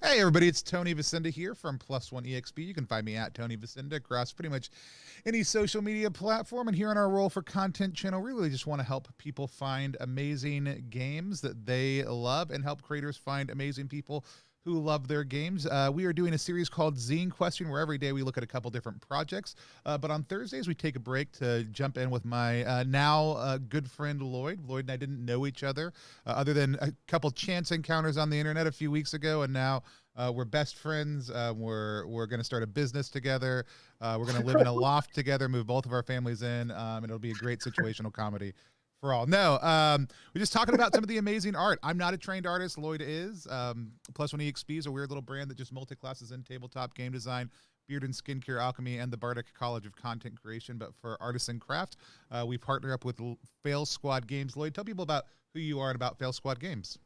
Hey everybody, it's Tony Vicinda here from Plus One EXP. You can find me at Tony Vicinda across pretty much any social media platform. And here on our Roll for Content channel, we really just want to help people find amazing games that they love and help creators find amazing people who love their games. We are doing a series called Zinequest, where every day we look at a couple different projects. But on Thursdays, we take a break to jump in with my now good friend Lloyd. Lloyd and I didn't know each other other than a couple chance encounters on the internet a few weeks ago, and now we're best friends. We're going to start a business together. We're going to live in a loft together, move both of our families in, and it'll be a great situational comedy for all. No, we're just talking about some of the amazing art. I'm not a trained artist. Lloyd is. Plus One EXP is a weird little brand that just multi-classes in tabletop game design, beard and skincare alchemy, and the Bardic College of Content Creation. But for Artisan Craft, we partner up with Fail Squad Games. Lloyd, tell people about who you are and about Fail Squad Games.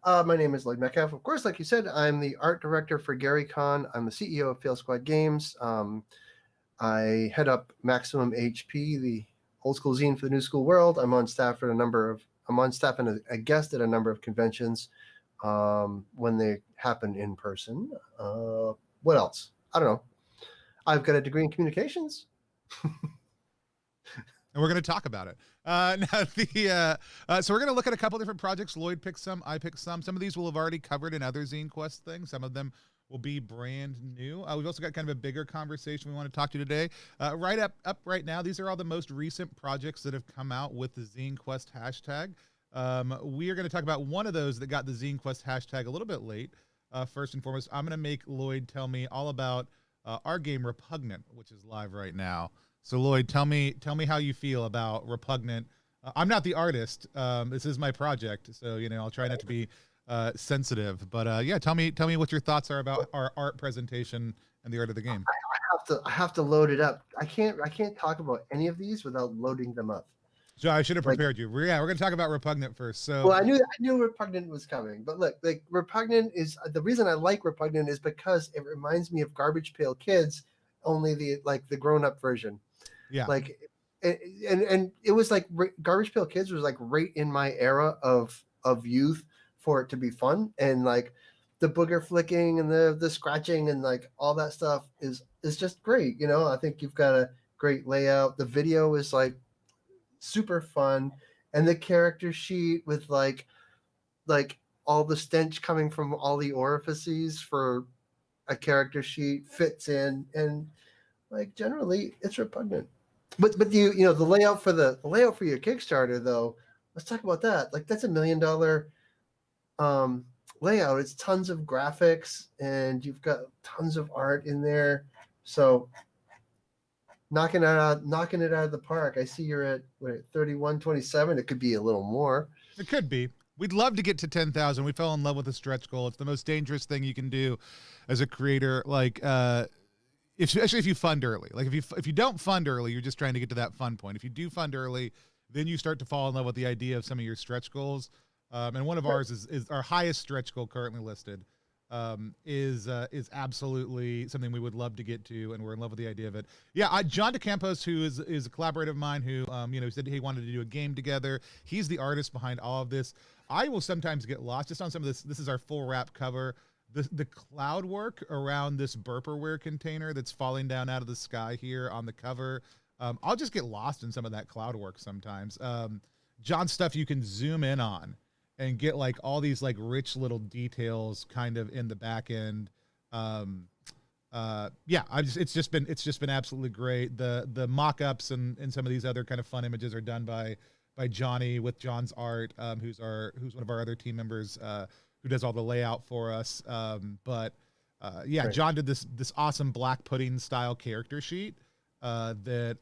My name is Lloyd Metcalf. Of course, like you said, I'm the art director for Gary Con. I'm the CEO of Fail Squad Games. I head up Maximum HP, the old school zine for the new school world. I'm on staff and a guest at a number of conventions when they happen in person. What else? I don't know. I've got a degree in communications. And we're going to talk about it. So we're going to look at a couple different projects. Lloyd picked some, I picked some. Some of these we'll have already covered in other Zinequest things. Some of them will be brand new. We've also got kind of a bigger conversation we want to talk to today. Right now, these are all the most recent projects that have come out with the Zinequest hashtag. We are going to talk about one of those that got the Zinequest hashtag a little bit late. First and foremost, I'm going to make Lloyd tell me all about our game Repugnant, which is live right now. So Lloyd, tell me how you feel about Repugnant. I'm not the artist. This is my project, so I'll try not to be sensitive. But yeah, tell me what your thoughts are about our art presentation and the art of the game. I have to load it up. I can't talk about any of these without loading them up. So I should have prepared you. We're going to talk about Repugnant first. So well, I knew Repugnant was coming, but look, like Repugnant is the reason I like Repugnant is because it reminds me of Garbage Pail Kids, only the grown-up version. Yeah. Like, and it was like Garbage Pail Kids was like right in my era of youth for it to be fun, and like the booger flicking and the scratching and like all that stuff is just great. I think you've got a great layout. The video is like super fun, and the character sheet with like all the stench coming from all the orifices for a character sheet fits in, and like generally it's Repugnant. But the layout for your Kickstarter though, let's talk about that. Like that's $1 million layout. It's tons of graphics and you've got tons of art in there. So knocking it out of the park. I see you're at 3127. It could be a little more. It could be. We'd love to get to 10,000. We fell in love with the stretch goal. It's the most dangerous thing you can do as a creator. Like especially if you fund early. Like if you don't fund early, you're just trying to get to that fun point. If you do fund early, then you start to fall in love with the idea of some of your stretch goals. And one of ours is our highest stretch goal currently listed. Is absolutely something we would love to get to, and we're in love with the idea of it. Yeah, John DeCampos, who is a collaborator of mine, who said he wanted to do a game together. He's the artist behind all of this. I will sometimes get lost just on some of this. This is our full wrap cover. The cloud work around this Burperware container that's falling down out of the sky here on the cover. I'll just get lost in some of that cloud work sometimes. John's stuff you can zoom in on and get like all these like rich little details kind of in the back end. Yeah, it's just been absolutely great. The mock-ups and some of these other kind of fun images are done by Johnny with John's art, who's one of our other team members, who does all the layout for us. Yeah, right. John did this awesome black pudding style character sheet that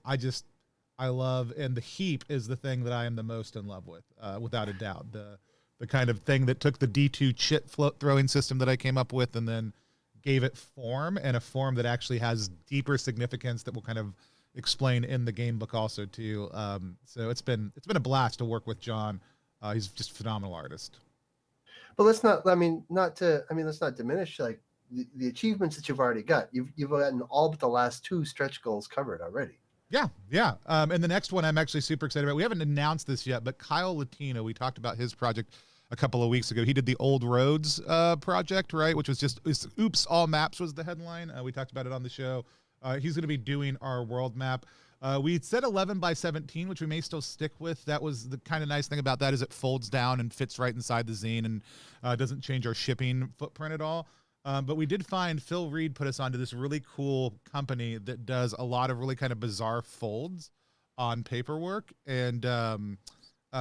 I love, and the heap is the thing that I am the most in love with, without a doubt. The kind of thing that took the D2 chit throwing system that I came up with and then gave it form, and a form that actually has deeper significance that we'll kind of explain in the game book also too. So it's been a blast to work with John. He's just a phenomenal artist. But let's not diminish like the achievements that you've already got. You've gotten all but the last 2 stretch goals covered already. Yeah. And the next one I'm actually super excited about. We haven't announced this yet, but Kyle Latino, we talked about his project a couple of weeks ago. He did the Old Roads project, right? Which was just "Oops, all maps" was the headline. We talked about it on the show. He's going to be doing our world map. We said 11 by 17, which we may still stick with. That was the kind of nice thing about that is it folds down and fits right inside the zine and doesn't change our shipping footprint at all. But we did find Phil Reed put us onto this really cool company that does a lot of really kind of bizarre folds on paperwork. And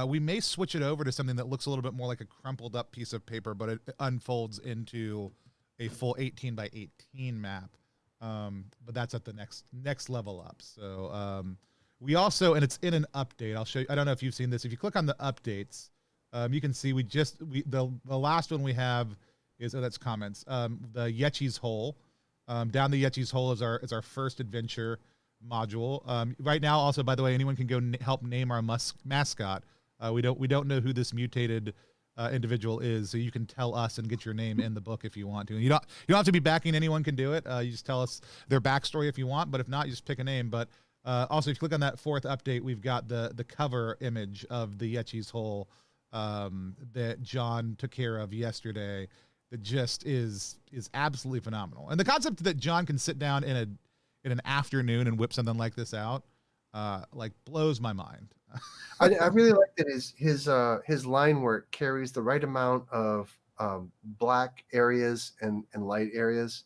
we may switch it over to something that looks a little bit more like a crumpled up piece of paper, but it unfolds into a full 18 by 18 map. But that's at the next level up. So we also, and it's in an update. I'll show you. I don't know if you've seen this. If you click on the updates, you can see the last one we have is that's comments. The Yetchi's Hole. Down the Yetchi's Hole is our first adventure module. Right now, also by the way, anyone can go help name our mascot. We don't know who this mutated individual is, so you can tell us and get your name in the book if you want to. And you don't have to be backing. Anyone can do it. You just tell us their backstory if you want, but if not, you just pick a name. But also, if you click on that fourth update, we've got the cover image of the Yetchi's Hole that John took care of yesterday. That just is absolutely phenomenal. And the concept that John can sit down in an afternoon and whip something like this out, like blows my mind. I really like that his line work carries the right amount of black areas and light areas,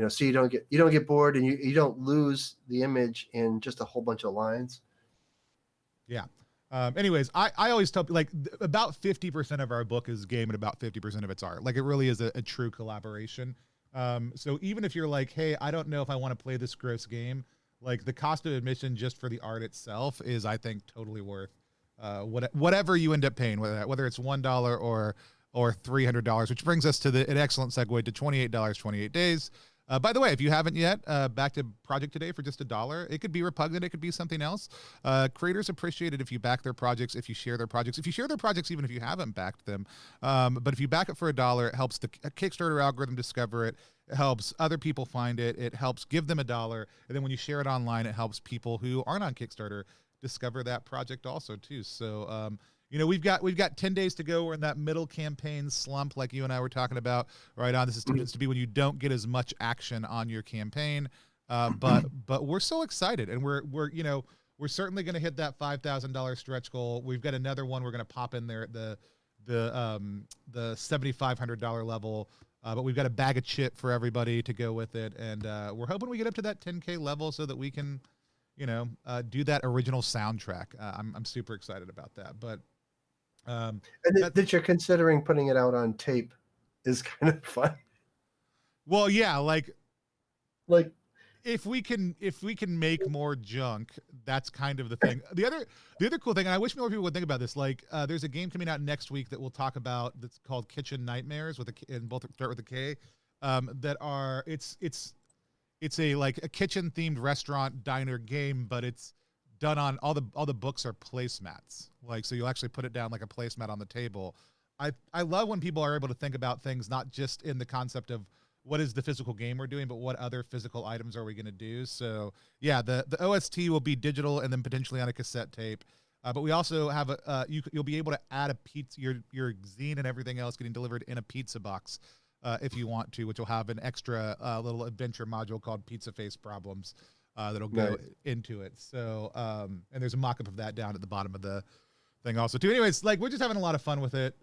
so you don't get bored and you don't lose the image in just a whole bunch of lines. Yeah. Anyways, I always tell like about 50% of our book is game and about 50% of it's art. Like it really is a true collaboration. So even if you're like, hey, I don't know if I want to play this gross game, like the cost of admission just for the art itself is, I think, totally worth whatever you end up paying, whether it's $1 or $300, which brings us to an excellent segue to $28, 28 days. By the way, if you haven't yet, back to Project Today for just $1. It could be Repugnant. It could be something else. Creators appreciate it if you back their projects, if you share their projects, even if you haven't backed them. But if you back it for $1, it helps the Kickstarter algorithm discover it. It helps other people find it. It helps give them $1. And then when you share it online, it helps people who aren't on Kickstarter discover that project also too. So, we've got 10 days to go. We're in that middle campaign slump, like you and I were talking about right on. This is tends to be when you don't get as much action on your campaign. But we're so excited, and we're certainly going to hit that $5,000 stretch goal. We've got another one we're going to pop in there at the $7,500 level. But we've got a bag of chip for everybody to go with it, and we're hoping we get up to that 10K level so that we can, do that original soundtrack. I'm super excited about that. But and that you're considering putting it out on tape is kind of fun. Well, yeah, like if we can make more junk, that's kind of the thing. The other cool thing, and I wish more people would think about this, like there's a game coming out next week that we'll talk about that's called Kitchen Nightmares and both start with a K. It's a kitchen themed restaurant diner game, but it's done on all the books are placemats. Like, so you'll actually put it down like a placemat on the table. I love when people are able to think about things not just in the concept of what is the physical game we're doing, but what other physical items are we going to do? So yeah, the OST will be digital and then potentially on a cassette tape. But we also have you'll be able to add a pizza, your zine and everything else getting delivered in a pizza box if you want to, which will have an extra little adventure module called Pizza Face Problems that'll go into it. So and there's a mock-up of that down at the bottom of the thing also too. Anyways, like we're just having a lot of fun with it.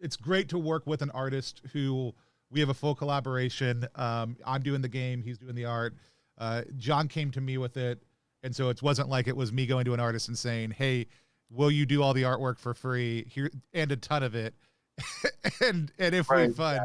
It's great to work with an artist who we have a full collaboration. I'm doing the game, he's doing the art. John came to me with it, and so it wasn't like it was me going to an artist and saying, "Hey, will you do all the artwork for free here and a ton of it?" and if we fund,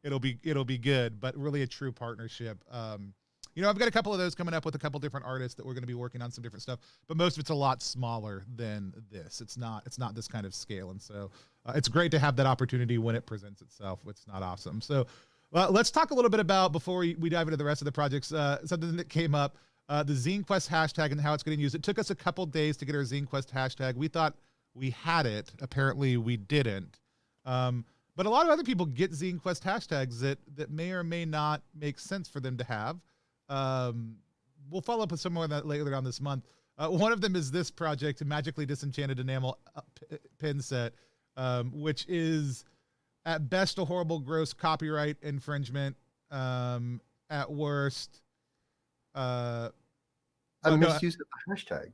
it'll be good. But really a true partnership. I've got a couple of those coming up with a couple different artists that we're going to be working on some different stuff, but most of it's a lot smaller than this. It's not this kind of scale. And so it's great to have that opportunity when it presents itself. It's not awesome. So let's talk a little bit about, before we dive into the rest of the projects, something that came up, the Zinequest hashtag and how it's getting used. It took us a couple days to get our Zinequest hashtag. We thought we had it. Apparently we didn't. But a lot of other people get Zinequest hashtags that may or may not make sense for them to have. We'll follow up with some more of that later on this month. One of them is this project, a Magically Disenchanted Enamel pin set. which is at best a horrible, gross copyright infringement. At worst, uh, A well, no, misuse of the hashtag.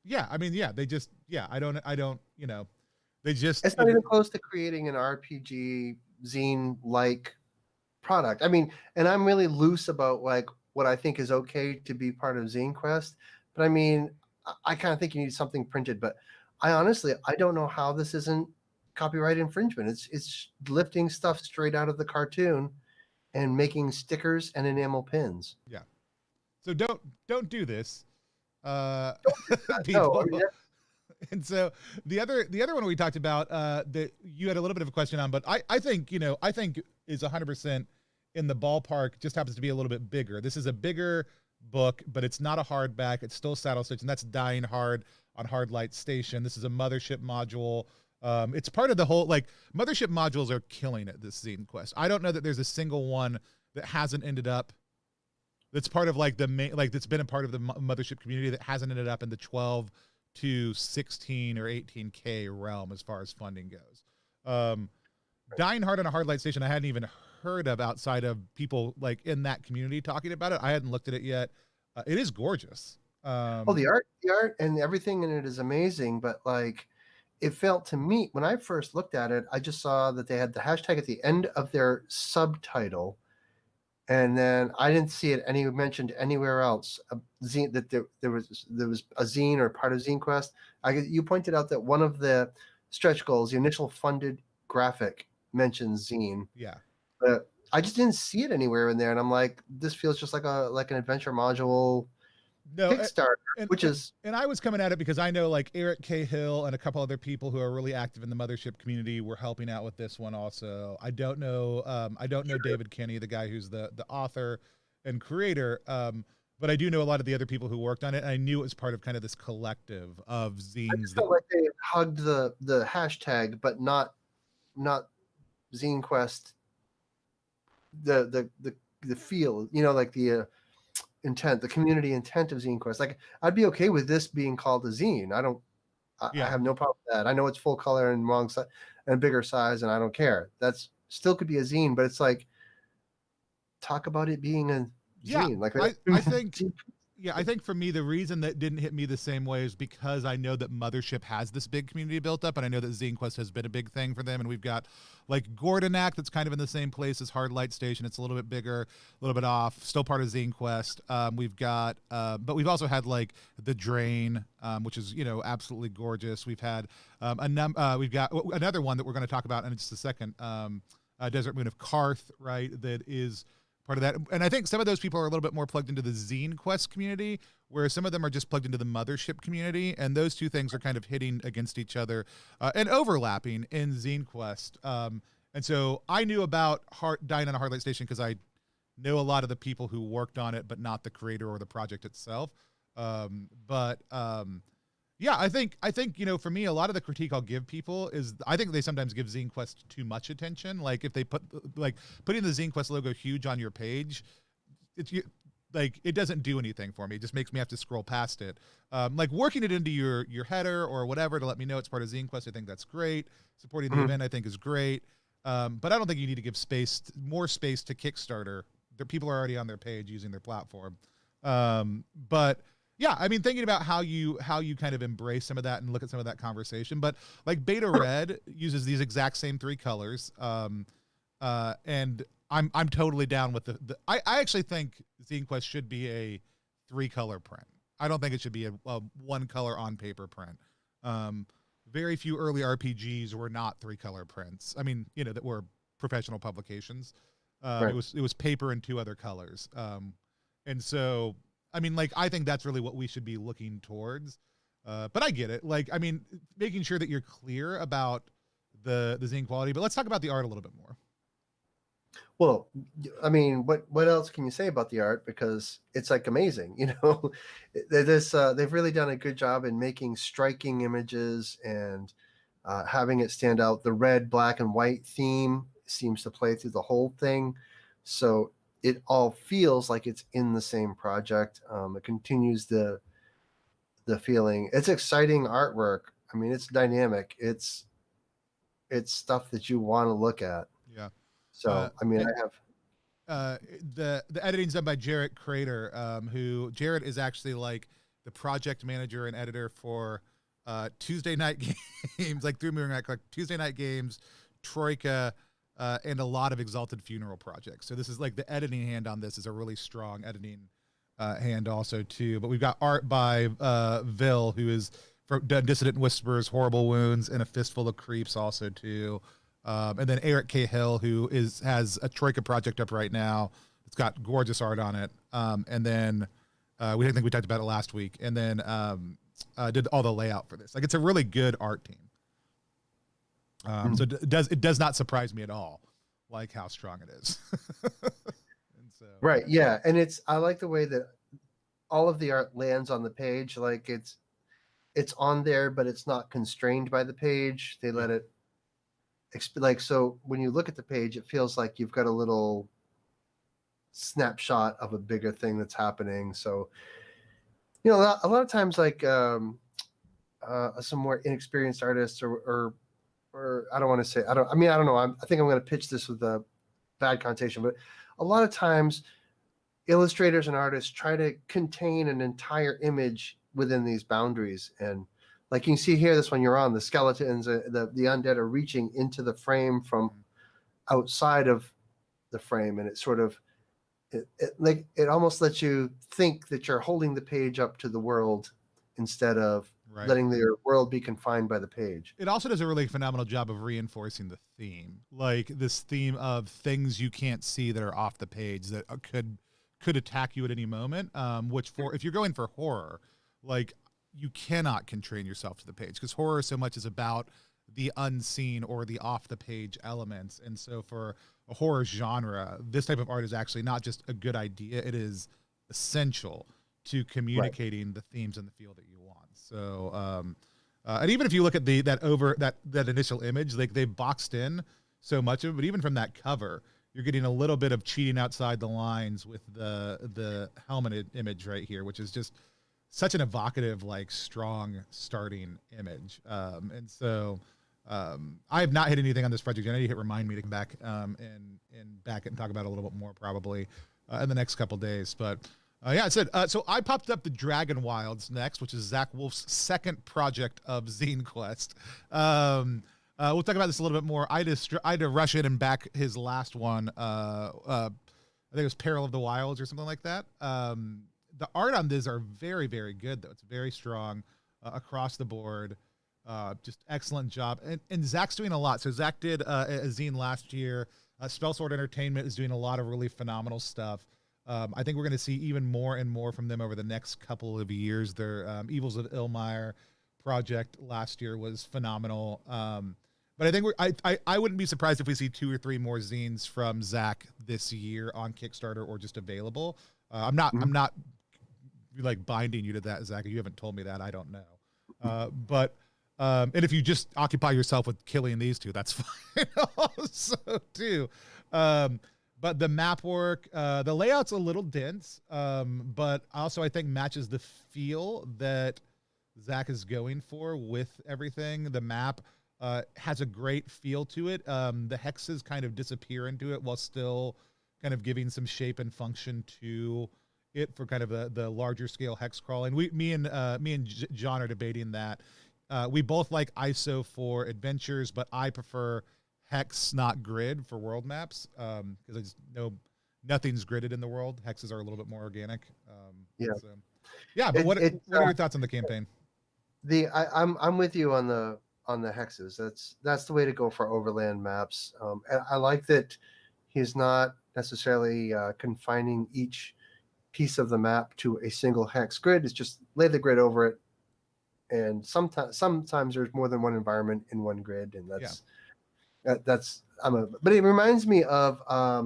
yeah, I mean, yeah, they just, yeah, I don't, they just, It's not even close to creating an RPG zine like product. I mean, and I'm really loose about like what I think is okay to be part of Zinequest, but I mean, I kind of think you need something printed. But I don't know how this isn't copyright infringement. It's lifting stuff straight out of the cartoon and making stickers and enamel pins. yeah. So don't do this, uh, No, I people. mean, And so the other one we talked about that you had a little bit of a question on, but I think I think is 100% in the ballpark. Just happens to be a little bit bigger. This is a bigger book, but it's not a hardback. It's still saddle stitch, and that's Dying Hard on Hard Light Station. This is a mothership module. It's part of the whole, like, mothership modules are killing it this Zinequest. I don't know that there's a single one that hasn't ended up. That's part of like the main, like that's been a part of the mothership community that hasn't ended up in the 12 to 16 or 18K realm as far as funding goes. Dying Hard on a Hard Light Station, I hadn't even heard of outside of people like in that community talking about it. I hadn't looked at it yet. It is gorgeous. oh, the art and everything in it is amazing, but like it felt to me when I first looked at it, I just saw that they had the hashtag at the end of their subtitle, and then I didn't see it any mentioned anywhere else. A zine that there was a zine or part of Zinequest. You pointed out that one of the stretch goals, the initial funded graphic, mentions zine, Yeah. but I just didn't see it anywhere in there, and I'm like, this feels just like an adventure module No, Kickstarter, and, which is. And I was coming at it because I know like Eric Cahill and a couple other people who are really active in the mothership community were helping out with this one also. I don't know David Kinney, the guy who's the author and creator, but I do know a lot of the other people who worked on it. And I knew it was part of kind of this collective of zines. I just felt like they hugged the hashtag, but not Zinequest. The feel, like the intent, the community intent of Zinequest. Like, I'd be okay with this being called a zine. I have no problem with that. I know it's full color and long size and bigger size, and I don't care. That's still could be a zine, but it's like, talk about it being a zine. Like, I think. Yeah, I think for me, the reason that didn't hit me the same way is because I know that Mothership has this big community built up, and I know that Zinequest has been a big thing for them. And we've got like Gordonak that's kind of in the same place as Hard Light Station. It's a little bit bigger, a little bit off, still part of Zinequest. We've got, but we've also had like the Drain, which is absolutely gorgeous. We've had we've got another one that we're going to talk about in just a second. Desert Moon of Karth, right? That is part of that. And I think some of those people are a little bit more plugged into the Zinequest community, where some of them are just plugged into the Mothership community. And those two things are kind of hitting against each other and overlapping in Zinequest. And so I knew about Dying on a Hard Light Station because I know a lot of the people who worked on it, but not the creator or the project itself. Yeah, I think for me, a lot of the critique I'll give people is I think they sometimes give Zinequest too much attention. Like if they putting the Zinequest logo huge on your page, it doesn't do anything for me. It just makes me have to scroll past it. Like working it into your header or whatever to let me know it's part of Zinequest, I think that's great. Supporting the event, I think, is great. But I don't think you need to give more space to Kickstarter. People are already on their page using their platform. But yeah, I mean, thinking about how you kind of embrace some of that and look at some of that conversation, but like Beta Red uses these exact same three colors, and I'm totally down with I actually think Zinequest should be a 3-color print. I don't think it should be a 1-color on paper print. Very few early RPGs were not 3-color prints. I mean, that were professional publications. Right. It was paper and 2 other colors, and so. I mean, like, I think that's really what we should be looking towards. But I get it. Like, I mean, making sure that you're clear about the zine quality. But let's talk about the art a little bit more. Well, I mean, what else can you say about the art? Because it's like amazing, they've really done a good job in making striking images and having it stand out. The red, black, and white theme seems to play through the whole thing. So it all feels like it's in the same project. It continues the feeling. It's exciting artwork. I mean, it's dynamic. It's it's stuff that you want to look at. Yeah. So I mean, I have the editing's done by Jarrett Crater, who Jarrett is actually like the project manager and editor for Tuesday night games, like through Moon Night, like Tuesday night games, Troika, and a lot of Exalted Funeral projects. So this is like the editing hand on this is a really strong editing hand also too. But we've got art by Vil, who is from Dissident Whispers, Horrible Wounds, and A Fistful of Creeps also too. And then Eric K. Hill, who has a Troika project up right now. It's got gorgeous art on it. And then we think we talked about it last week. And then did all the layout for this. Like, it's a really good art team. So it does not surprise me at all, like how strong it is. And so, right, yeah, and I like the way that all of the art lands on the page. Like it's on there, but it's not constrained by the page. They let it. Like, so when you look at the page, it feels like you've got a little snapshot of a bigger thing that's happening. So, a lot of times, like some more inexperienced artists or I don't want to say, I don't know. I think I'm going to pitch this with a bad connotation, but a lot of times illustrators and artists try to contain an entire image within these boundaries. And like you can see here, this one you're on, the skeletons, the undead are reaching into the frame from outside of the frame. And it sort of, it almost lets you think that you're holding the page up to the world instead of letting the world be confined by the page. It also does a really phenomenal job of reinforcing the theme, like this theme of things you can't see that are off the page that could attack you at any moment. Which if you're going for horror, like, you cannot constrain yourself to the page, because horror so much is about the unseen or the off the page elements. And so for a horror genre, this type of art is actually not just a good idea, it is essential to communicating the themes and the feel that you want. So and even if you look at that initial image, like, they boxed in so much of it, but even from that cover, you're getting a little bit of cheating outside the lines with the helmeted image right here, which is just such an evocative, like, strong starting image. And so I have not hit anything on this project. I need to remind me to come back and back and talk about it a little bit more probably in the next couple days. But yeah, it said, so I popped up the Dragon Wilds next, which is Zach Wolf's second project of Zinequest. We'll talk about this a little bit more. I had to rush in and back his last one. I think it was Peril of the Wilds or something like that. The art on this are very, very good, though. It's very strong across the board. Just excellent job. And Zach's doing a lot. So Zach did a zine last year. Spellsword Entertainment is doing a lot of really phenomenal stuff. I think we're going to see even more and more from them over the next couple of years. Their Evils of Ilmire project last year was phenomenal. But I think I wouldn't be surprised if we see 2 or 3 more zines from Zach this year on Kickstarter or just available. I'm not like binding you to that, Zach. You haven't told me that. I don't know. But and if you just occupy yourself with killing these 2, that's fine also too. But the map work, the layout's a little dense, but also I think matches the feel that Zach is going for with everything. The map has a great feel to it. The hexes kind of disappear into it while still kind of giving some shape and function to it for kind of the larger scale hex crawling. Me and John are debating that. We both like ISO for adventures, but I prefer hex, not grid, for world maps, because I just know nothing's gridded in the world. Hexes are a little bit more organic. But what are your thoughts on the campaign? I'm with you on the hexes. That's the way to go for overland maps. And I like that he's not necessarily confining each piece of the map to a single hex grid. It's just lay the grid over it, and sometimes there's more than one environment in one grid, and but it reminds me of a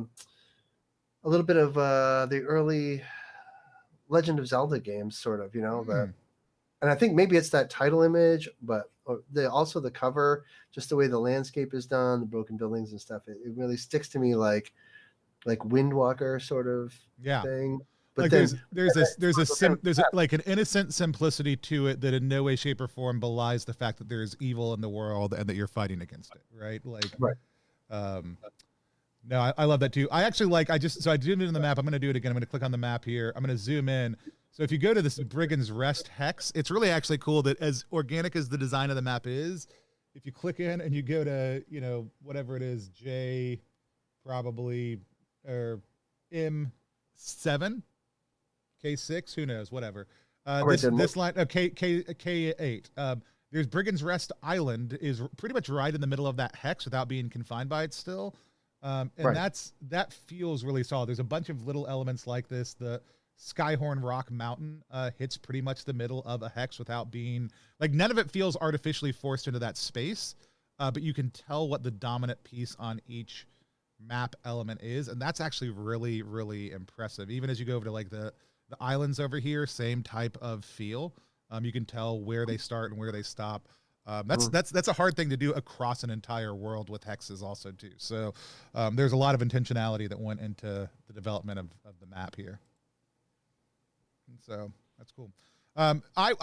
little bit of the early Legend of Zelda games, sort of, and I think maybe it's that title image, but also the cover, just the way the landscape is done, the broken buildings and stuff. It really sticks to me like Windwalker sort of thing. But like then there's like an innocent simplicity to it that in no way, shape, or form belies the fact that there's evil in the world and that you're fighting against it, right? Like, right. No, I love that too. I actually like, so I zoomed in the map. I'm going to do it again. I'm going to click on the map here. I'm going to zoom in. So if you go to this Brigand's Rest hex, it's really actually cool that as organic as the design of the map is, if you click in and you go to, you know, whatever it is, J probably, or M7, K6, who knows, whatever. This line, K8. There's Brigand's Rest Island is pretty much right in the middle of that hex without being confined by it still. And that feels really solid. There's a bunch of little elements like this. The Skyhorn Rock Mountain hits pretty much the middle of a hex without being like, none of it feels artificially forced into that space, but you can tell what the dominant piece on each map element is, and that's actually really, really impressive. Even as you go over to like the islands over here, same type of feel. You can tell where they start and where they stop. That's a hard thing to do across an entire world with hexes also too. So there's a lot of intentionality that went into the development of the map here. And so that's cool. I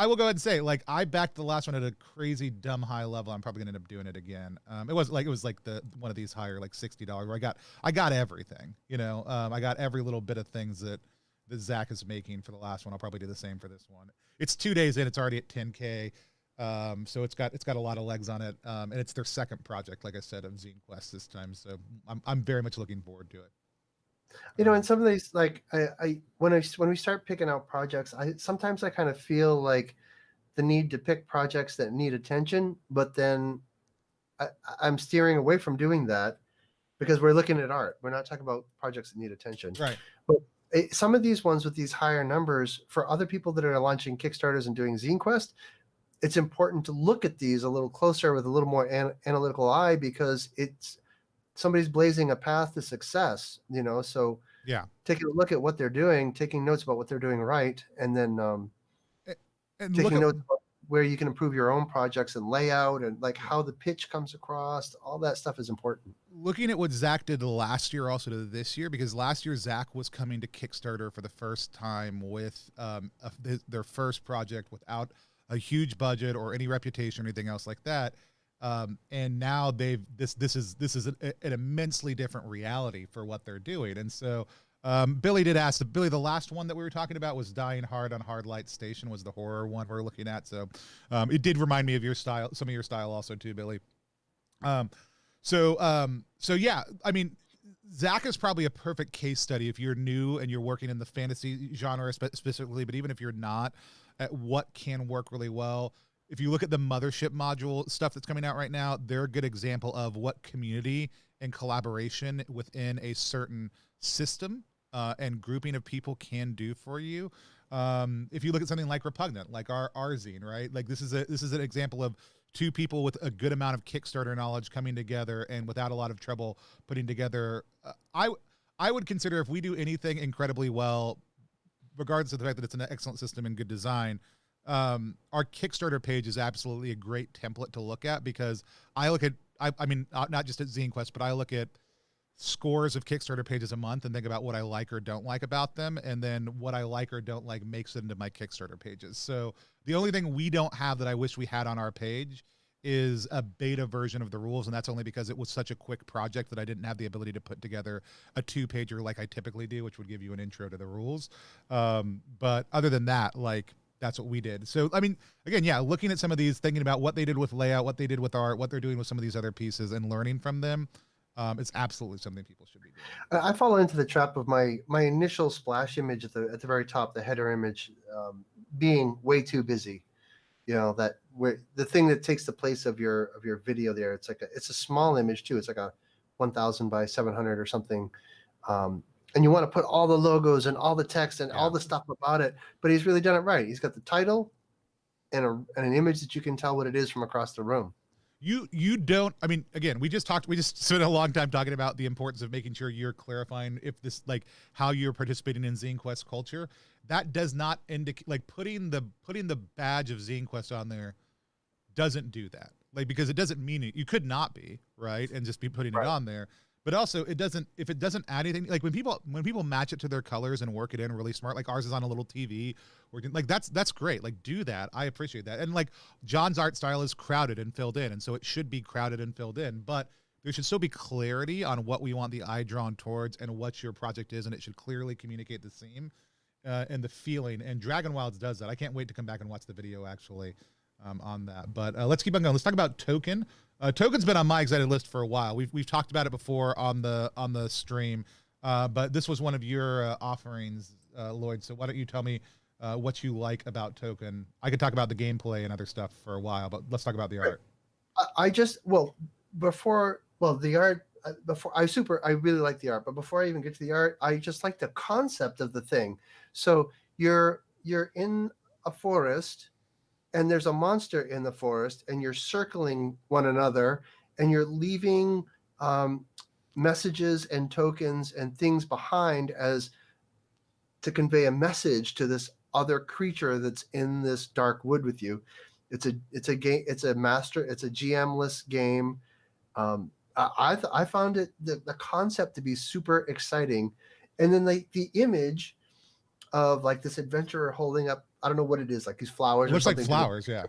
will go ahead and say, like, I backed the last one at a crazy dumb high level. I'm probably gonna end up doing it again. It was like the one of these higher, like $60 where I got everything, you know. I got every little bit of things that Zach is making for the last one. I'll probably do the same for this one. It's 2 days in, it's already at 10K. So it's got a lot of legs on it. And it's their second project, like I said, of Zinequest this time. So I'm very much looking forward to it. You know, and some of these, like, when we start picking out projects, sometimes I kind of feel like the need to pick projects that need attention, but then I'm steering away from doing that because we're looking at art. We're not talking about projects that need attention. Right. But some of these ones with these higher numbers, for other people that are launching Kickstarters and doing Zinequest, it's important to look at these a little closer with a little more analytical eye, because it's somebody's blazing a path to success, you know. So yeah, taking a look at what they're doing, taking notes about what they're doing right, and then and taking notes about where you can improve your own projects and layout and like how the pitch comes across. All that stuff is important. Looking at what Zach did last year also to this year, because last year Zach was coming to Kickstarter for the first time with their first project without a huge budget or any reputation or anything else like that. And now this is an immensely different reality for what they're doing. And so Billy did ask, Billy, the last one that we were talking about was Dying Hard on Hard Light Station, was the horror one we're looking at. So it did remind me of your style, some of your style also too, Billy. So yeah, I mean, Zach is probably a perfect case study if you're new and you're working in the fantasy genre specifically, but even if you're not, at what can work really well. If you look at the Mothership module stuff that's coming out right now, they're a good example of what community and collaboration within a certain system and grouping of people can do for you. If you look at something like Repugnant, like our zine, right? Like this is an example of two people with a good amount of Kickstarter knowledge coming together and without a lot of trouble putting together. I would consider, if we do anything incredibly well, regardless of the fact that it's an excellent system and good design, our Kickstarter page is absolutely a great template to look at, because I look at, I mean, not just at ZineQuest, but I look at scores of Kickstarter pages a month and think about what I like or don't like about them. And then what I like or don't like makes it into my Kickstarter pages. So the only thing we don't have that I wish we had on our page is a beta version of the rules. And that's only because it was such a quick project that I didn't have the ability to put together a 2-pager like I typically do, which would give you an intro to the rules. But other than that, like, that's what we did. So, I mean, again, yeah, looking at some of these, thinking about what they did with layout, what they did with art, what they're doing with some of these other pieces and learning from them, it's absolutely something people should be doing. I fall into the trap of my initial splash image at the very top, the header image, being way too busy. You know, that where the thing that takes the place of your video there, it's a small image too. It's like a 1000 by 700 or something. And you want to put all the logos and all the text and all the stuff about it, but he's really done it right. He's got the title and an image that you can tell what it is from across the room. You don't, I mean, again, we just spent a long time talking about the importance of making sure you're clarifying if this, like, how you're participating in ZineQuest culture. That does not indicate, like, putting the badge of ZineQuest on there doesn't do that. Like, because it doesn't mean it, you could not be, right, and just be putting it on there. But also, it doesn't, if it doesn't add anything, like when people match it to their colors and work it in really smart, like ours is on a little TV, working, like that's great. Like do that. I appreciate that. And like John's art style is crowded and filled in, and so it should be crowded and filled in, but there should still be clarity on what we want the eye drawn towards and what your project is, and it should clearly communicate the theme and the feeling. And Dragon Wilds does that. I can't wait to come back and watch the video actually on that. But let's keep on going. Let's talk about Token. Token's been on my excited list for a while. We've talked about it before on the stream, but this was one of your offerings, Lloyd. So why don't you tell me what you like about Token? I could talk about the gameplay and other stuff for a while, but let's talk about the art. The art. I really like the art, but before I even get to the art, I just like the concept of the thing. So you're in a forest, and there's a monster in the forest, and you're circling one another, and you're leaving messages and tokens and things behind as to convey a message to this other creature that's in this dark wood with you. It's a game. It's a GM-less game. I found the concept to be super exciting, and then the image of like this adventurer holding up, I don't know what it is, like these flowers. It looks like flowers, yeah.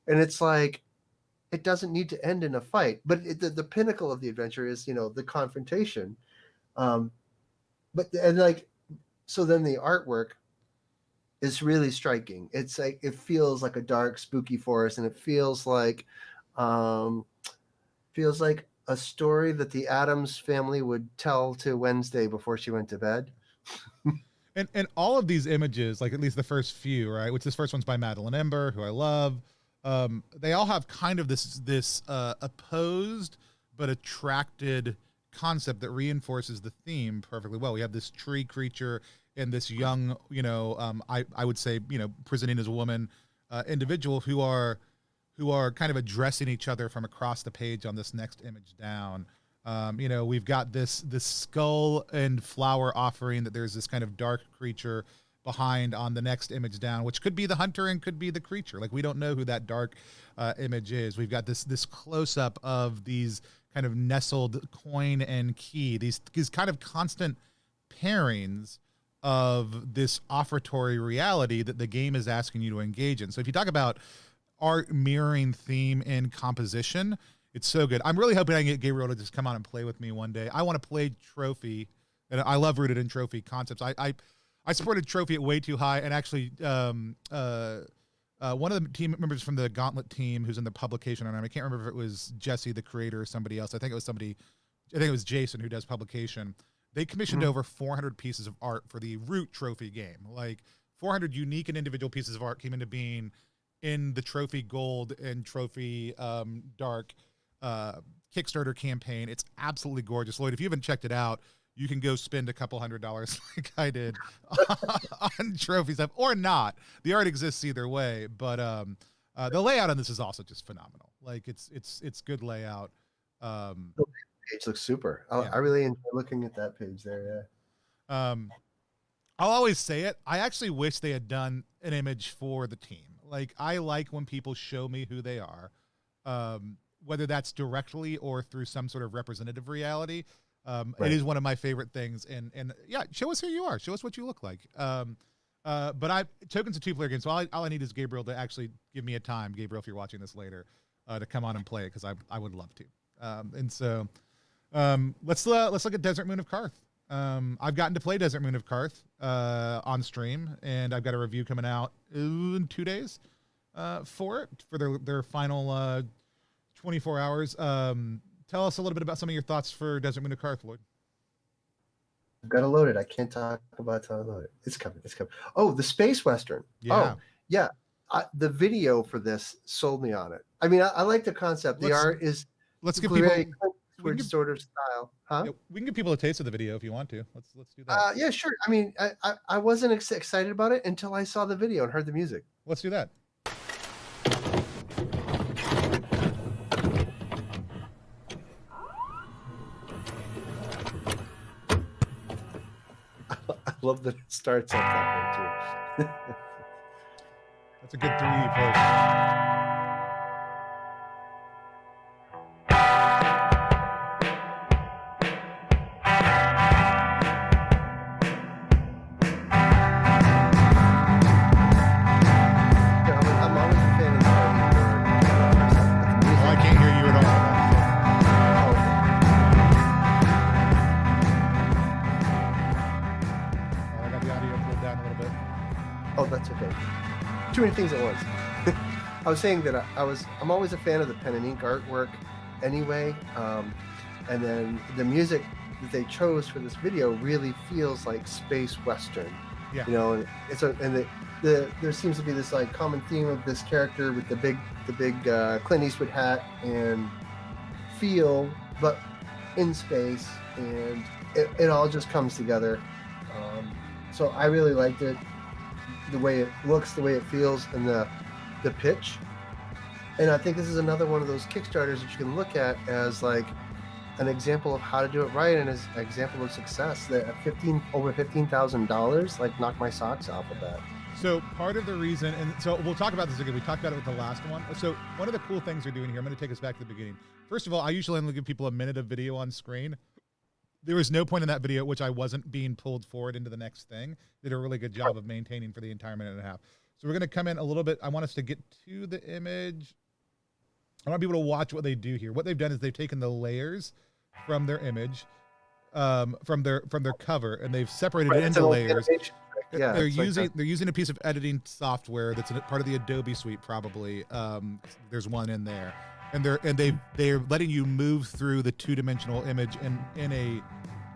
And it's like, it doesn't need to end in a fight, but the pinnacle of the adventure is, the confrontation. So then the artwork is really striking. It's like, it feels like a dark, spooky forest, and it feels like a story that the Addams family would tell to Wednesday before she went to bed. And all of these images, like at least the first few, right? Which this first one's by Madeline Ember, who I love. They all have kind of this opposed but attracted concept that reinforces the theme perfectly well. We have this tree creature and this young, I would say, presenting as a woman individual who are kind of addressing each other from across the page on this next image down. We've got this skull and flower offering that there's this kind of dark creature behind on the next image down, which could be the hunter and could be the creature. Like we don't know who that dark image is. We've got this close up of these kind of nestled coin and key, these kind of constant pairings of this offertory reality that the game is asking you to engage in. So if you talk about art mirroring theme and composition, it's so good. I'm really hoping I can get Gabriel to just come on and play with me one day. I want to play Trophy, and I love rooted in Trophy concepts. I supported Trophy at way too high, and actually one of the team members from the Gauntlet team who's in the publication on it, I can't remember if it was Jesse, the creator, or somebody else. I think it was Jason who does publication. They commissioned over 400 pieces of art for the Root Trophy game. Like 400 unique and individual pieces of art came into being in the Trophy Gold and Trophy Dark Kickstarter campaign. It's absolutely gorgeous. Lloyd, if you haven't checked it out, you can go spend a couple $100 like I did on trophy stuff, or not. The art exists either way, but the layout on this is also just phenomenal. Like it's good layout. The page looks super. I really enjoy looking at that page there. Yeah. I'll always say it. I actually wish they had done an image for the team. Like I like when people show me who they are, whether that's directly or through some sort of representative reality. Right. It is one of my favorite things, and yeah, show us who you are, show us what you look like. But Token's a 2-player game, so all I need is Gabriel to actually give me a time, Gabriel, if you're watching this later, to come on and play it, because I would love to. And so let's look at Desert Moon of Karth. I've gotten to play Desert Moon of Karth on stream, and I've got a review coming out in 2 days for their final 24 hours. Tell us a little bit about some of your thoughts for Desert Moon of Karth, Lloyd. I've got to load it. I can't talk about it until I load it. It's coming. Oh, the Space Western. Yeah. Oh, yeah. The video for this sold me on it. I mean, I like the concept. The art is let's give people sort of style. Huh? Yeah, we can give people a taste of the video if you want to. Let's do that. Yeah, sure. I mean, I wasn't excited about it until I saw the video and heard the music. Let's do that. I love that it starts like that way too. That's a good 3D pose. many things at once. I was saying that I'm always a fan of the pen and ink artwork anyway, and then the music that they chose for this video really feels like space western. Yeah. You know, and there seems to be this like common theme of this character with the big Clint Eastwood hat and feel, but in space, and it all just comes together. So I really liked it, the way it looks, the way it feels, and the pitch. And I think this is another one of those Kickstarters that you can look at as like an example of how to do it right, and as an example of success. That over $15,000, like, knocked my socks off of that. So part of the reason, and so we'll talk about this again. We talked about it with the last one. So one of the cool things they're doing here, I'm going to take us back to the beginning. First of all, I usually only give people a minute of video on screen. There was no point in that video at which I wasn't being pulled forward into the next thing. They did a really good job of maintaining for the entire minute and a half. So we're going to come in a little bit. I want us to get to the image. I want people to watch what they do here. What they've done is they've taken the layers from their image, from their cover, and they've separated it into layers. Yeah, they're using a piece of editing software that's part of the Adobe suite, probably. There's one in there, and they're letting you move through the two-dimensional image in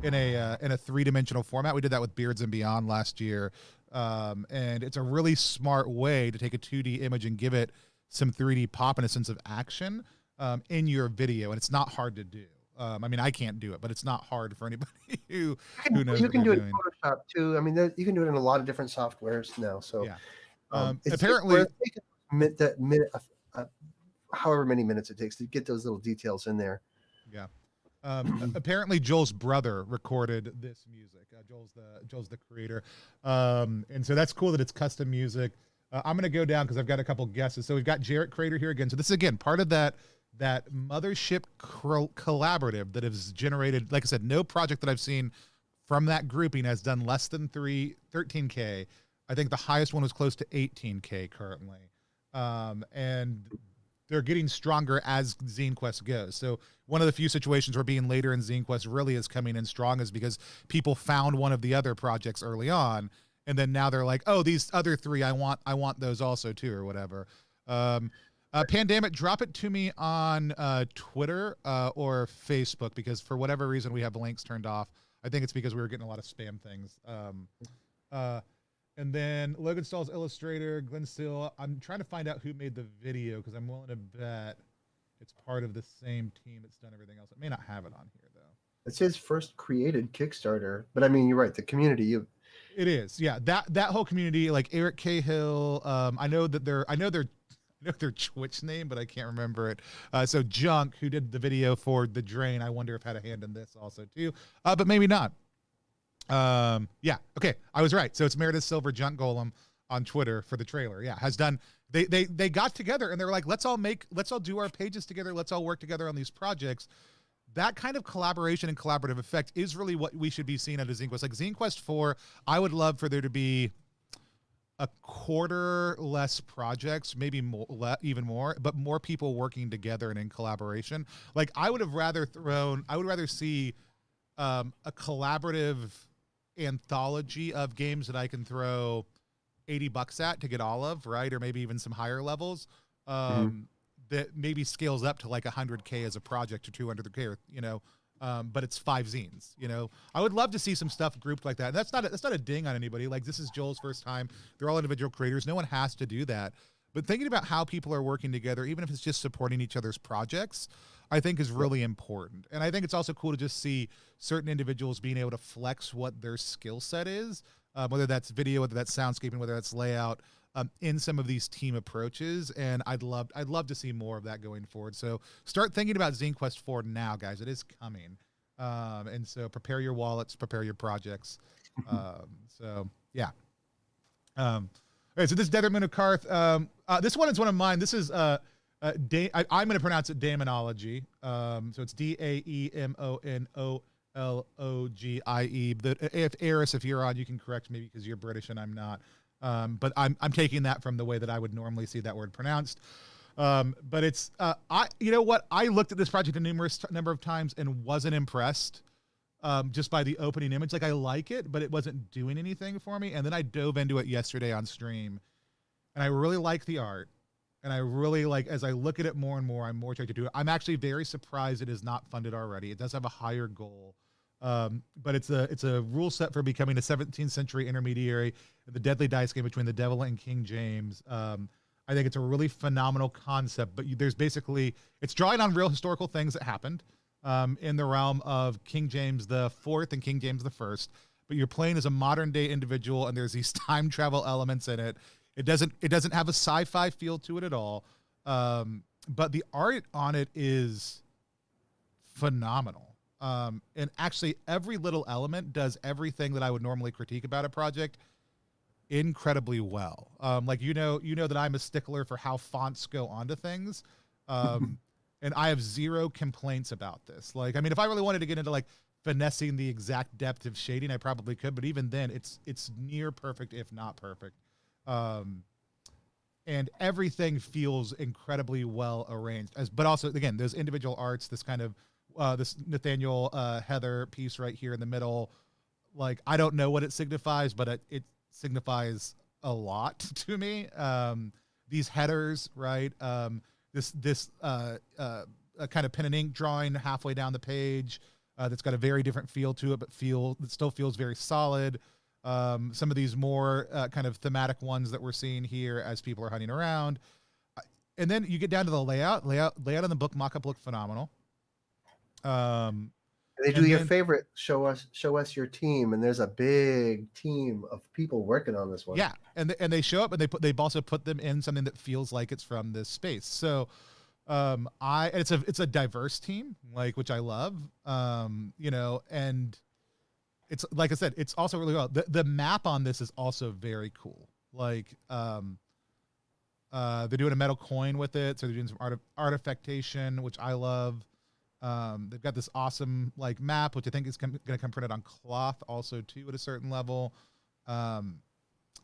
a three-dimensional format. We did that with Beards and Beyond last year, and it's a really smart way to take a 2D image and give it some 3D pop and a sense of action in your video, and it's not hard to do. I mean, I can't do it, but it's not hard for anybody who knows. You can do it in Photoshop too. I mean, you can do it in a lot of different softwares now. So yeah, apparently, that minute, however many minutes it takes to get those little details in there. Yeah. Apparently, Joel's brother recorded this music. Joel's the creator, and so that's cool that it's custom music. I'm going to go down because I've got a couple guesses. So we've got Jarrett Crater here again. So this is, again, part of that mothership collaborative that has generated, like I said, no project that I've seen from that grouping has done less than 13K. I think the highest one was close to 18K currently. And they're getting stronger as Zinequest goes. So one of the few situations where being later in Zinequest really is coming in strong is because people found one of the other projects early on, and then now they're like, oh, these other three, I want those also too, or whatever. Pandemic, drop it to me on Twitter or Facebook, because for whatever reason we have links turned off. I think it's because we were getting a lot of spam things. And then Logan Stahl's illustrator, Glenn Steele. I'm trying to find out who made the video, because I'm willing to bet it's part of the same team that's done everything else. It may not have it on here though. It's his first created Kickstarter, but I mean, you're right. The community, it is, yeah. That whole community, like Eric Cahill. I know their Twitch name, but I can't remember it. So Junk, who did the video for The Drain, I wonder if had a hand in this also too, but maybe not. Yeah, okay, I was right. So it's Meredith Silver, Junk Golem on Twitter for the trailer. Yeah, has done. They got together and they're like, let's all do our pages together. Let's all work together on these projects. That kind of collaboration and collaborative effect is really what we should be seeing out of Zinequest. Like Zinequest 4, I would love for there to be a quarter less projects, maybe more, even more, but more people working together and in collaboration. Like I would rather see a collaborative anthology of games that I can throw $80 at to get all of, right? Or maybe even some higher levels. That maybe scales up to like 100K as a project or 200K, or, you know, but it's 5 zines, you know. I would love to see some stuff grouped like that. And that's not a ding on anybody. Like, this is Joel's first time. They're all individual creators. No one has to do that. But thinking about how people are working together, even if it's just supporting each other's projects, I think is really important. And I think it's also cool to just see certain individuals being able to flex what their skill set is, whether that's video, whether that's soundscaping, whether that's layout, in some of these team approaches. And I'd love to see more of that going forward. So start thinking about Zinequest 4 now, guys. It is coming. And so prepare your wallets, prepare your projects. So yeah. All right, so this is Desert Moon of Karth. This one is one of mine. This is I'm going to pronounce it Damonology. So it's Damonologie. If Eris, if you're on, you can correct me because you're British and I'm not. But I'm taking that from the way that I would normally see that word pronounced. But it's you know what? I looked at this project a number of times and wasn't impressed. Just by the opening image. Like, I like it, but it wasn't doing anything for me. And then I dove into it yesterday on stream, and I really like the art, and I really like, as I look at it more and more, I'm more attracted to it. I'm actually very surprised it is not funded already. It does have a higher goal, but it's a rule set for becoming a 17th century intermediary in the deadly dice game between the devil and King James. I think it's a really phenomenal concept, but there's basically, it's drawing on real historical things that happened in the realm of King James the Fourth and King James the First. But you're playing as a modern day individual, and there's these time travel elements in it. It doesn't have a sci-fi feel to it at all, but the art on it is phenomenal. And actually, every little element does everything that I would normally critique about a project incredibly well. Like that I'm a stickler for how fonts go onto things. And I have zero complaints about this. Like, I mean, if I really wanted to get into like finessing the exact depth of shading, I probably could, but even then it's near perfect, if not perfect. And everything feels incredibly well arranged, but also, again, those individual arts, this kind of this Nathaniel Heather piece right here in the middle, like, I don't know what it signifies, but it signifies a lot to me. These headers, right? This kind of pen and ink drawing halfway down the page that's got a very different feel to it, but it still feels very solid. Some of these more kind of thematic ones that we're seeing here as people are hunting around. And then you get down to the layout in the book mock-up looked phenomenal. They do your favorite, show us your team, and there's a big team of people working on this one. Yeah, and they show up, and they've also put them in something that feels like it's from this space. So it's a diverse team, like, which I love. And it's, like I said, it's also really well. The map on this is also very cool. Like, they're doing a metal coin with it, so they're doing some artifactation, which I love. They've got this awesome like map, which I think is going to come printed on cloth also too at a certain level.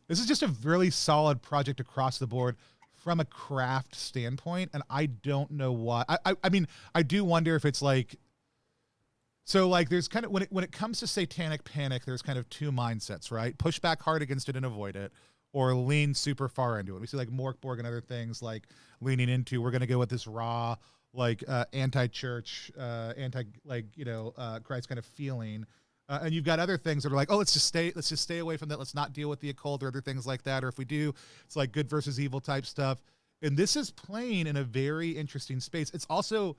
This is just a really solid project across the board from a craft standpoint, and I don't know why. I mean, I do wonder if it's like, so like there's kind of, when it comes to Satanic Panic, there's kind of two mindsets, right? Push back hard against it and avoid it, or lean super far into it. We see like Morkborg and other things like leaning into, we're going to go with this raw, like anti-church, Christ kind of feeling. And you've got other things that are like, oh, let's just stay away from that. Let's not deal with the occult or other things like that. Or if we do, it's like good versus evil type stuff. And this is playing in a very interesting space. It's also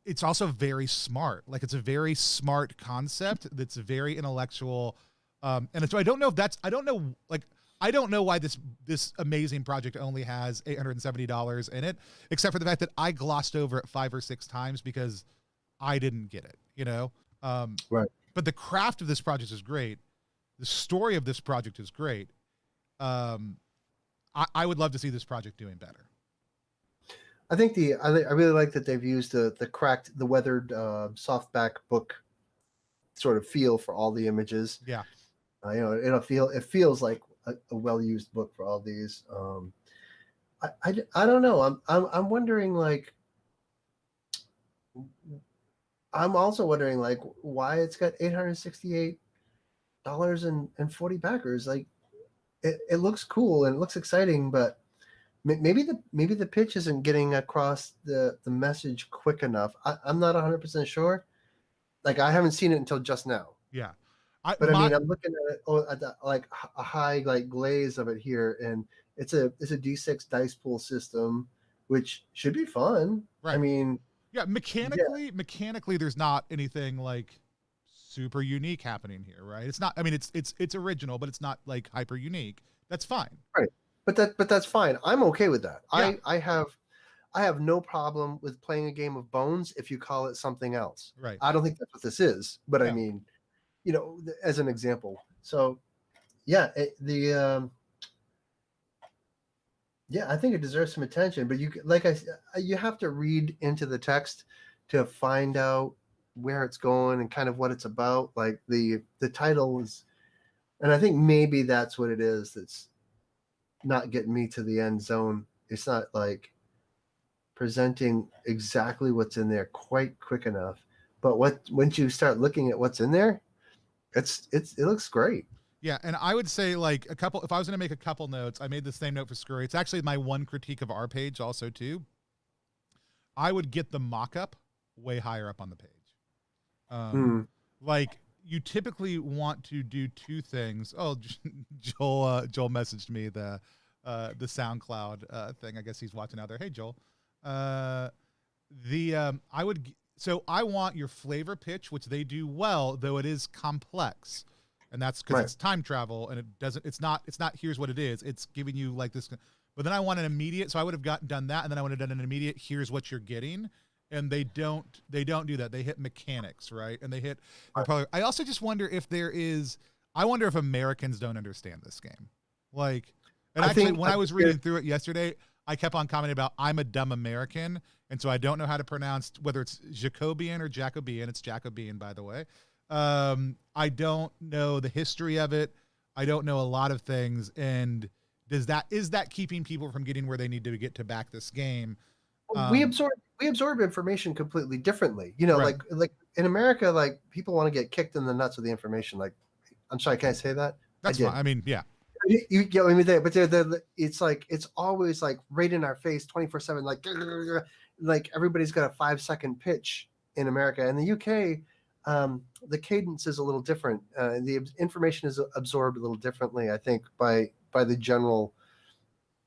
very smart. Like, it's a very smart concept that's very intellectual. And so I don't know why this amazing project only has $870 in it, except for the fact that I glossed over it 5 or 6 times because I didn't get it, Right. But the craft of this project is great. The story of this project is great. I would love to see this project doing better. I think I really like that they've used the weathered softback book sort of feel for all the images. Yeah. It feels like a well-used book for all these. I don't know. I'm wondering, like, I'm also wondering, like, why it's got $868 and 40 backers. Like, it looks cool and it looks exciting, but maybe the pitch isn't getting across the message quick enough. I'm not 100% sure. Like, I haven't seen it until just now. Yeah. I mean, I'm looking at it like a high like glaze of it here, and it's a D6 dice pool system, which should be fun. Right. I mean, yeah, mechanically, there's not anything like super unique happening here, right? It's not. I mean, it's original, but it's not like hyper unique. That's fine. Right. But that's fine. I'm okay with that. Yeah. I have no problem with playing a game of Bones if you call it something else. Right. I don't think that's what this is, but yeah. I mean, as an example. So, yeah, I think it deserves some attention. But you have to read into the text to find out where it's going and kind of what it's about. Like the title is, and I think maybe that's what it is that's not getting me to the end zone. It's not like presenting exactly what's in there quite quick enough. But once you start looking at what's in there, it looks great. Yeah, and I would say like a couple. If I was going to make a couple notes, I made the same note for Scurry. It's actually my one critique of our page, also too. I would get the mock-up way higher up on the page. Like you typically want to do two things. Oh, Joel messaged me the SoundCloud thing. I guess he's watching out there. Hey, Joel. I want your flavor pitch, which they do well, though it is complex. And that's because it's time travel, and it's not here's what it is. It's giving you like this. But then I want an immediate, so I would have done that, and then I would have done an immediate, here's what you're getting. And they don't do that. They hit mechanics, right? And they hit, I also just wonder if I wonder if Americans don't understand this game. Like, and when I was reading through it yesterday, I kept on commenting about I'm a dumb American, and so I don't know how to pronounce whether it's Jacobian or Jacobean. It's Jacobean, by the way. I don't know the history of it. I don't know a lot of things. And is that keeping people from getting where they need to get to back this game? We absorb information completely differently. You know, like in America, like people want to get kicked in the nuts with the information. Like, I'm sorry, can I say that? That's fine. I mean, yeah. You get what I mean, but it's like it's always like right in our face, 24/7. Like everybody's got a 5-second pitch in America. In the UK, the cadence is a little different. The information is absorbed a little differently, I think, by the general.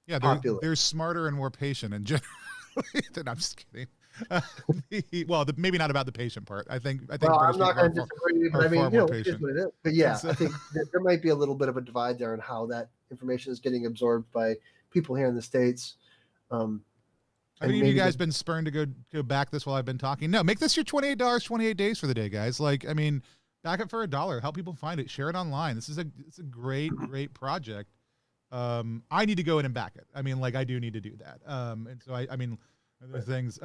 Yeah, they're smarter and more patient in general. I'm just kidding. Maybe not about the patient part. I think. Well, I'm not going to disagree, but I mean, you know, it is what it is. But yeah, I think there might be a little bit of a divide there in how that information is getting absorbed by people here in the States. Have any of you guys been spurned to go back this while I've been talking? No, make this your $28, 28 days for the day, guys. Like, I mean, back it for $1. Help people find it. Share it online. It's a great project. I need to go in and back it. I mean, like I do need to do that. And so I mean, other things.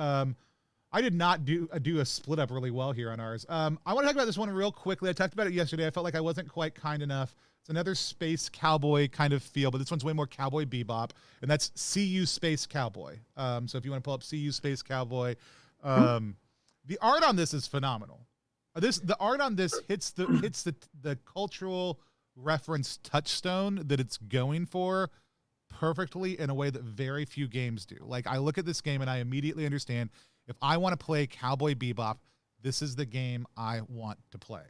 I did not do a split up really well here on ours. I want to talk about this one real quickly. I talked about it yesterday. I felt like I wasn't quite kind enough. It's another Space Cowboy kind of feel, but this one's way more Cowboy Bebop, and that's CU Space Cowboy. So if you want to pull up CU Space Cowboy, the art on this is phenomenal. The art on this hits the cultural reference touchstone that it's going for perfectly in a way that very few games do. Like I look at this game and I immediately understand if I want to play Cowboy Bebop, this is the game I want to play.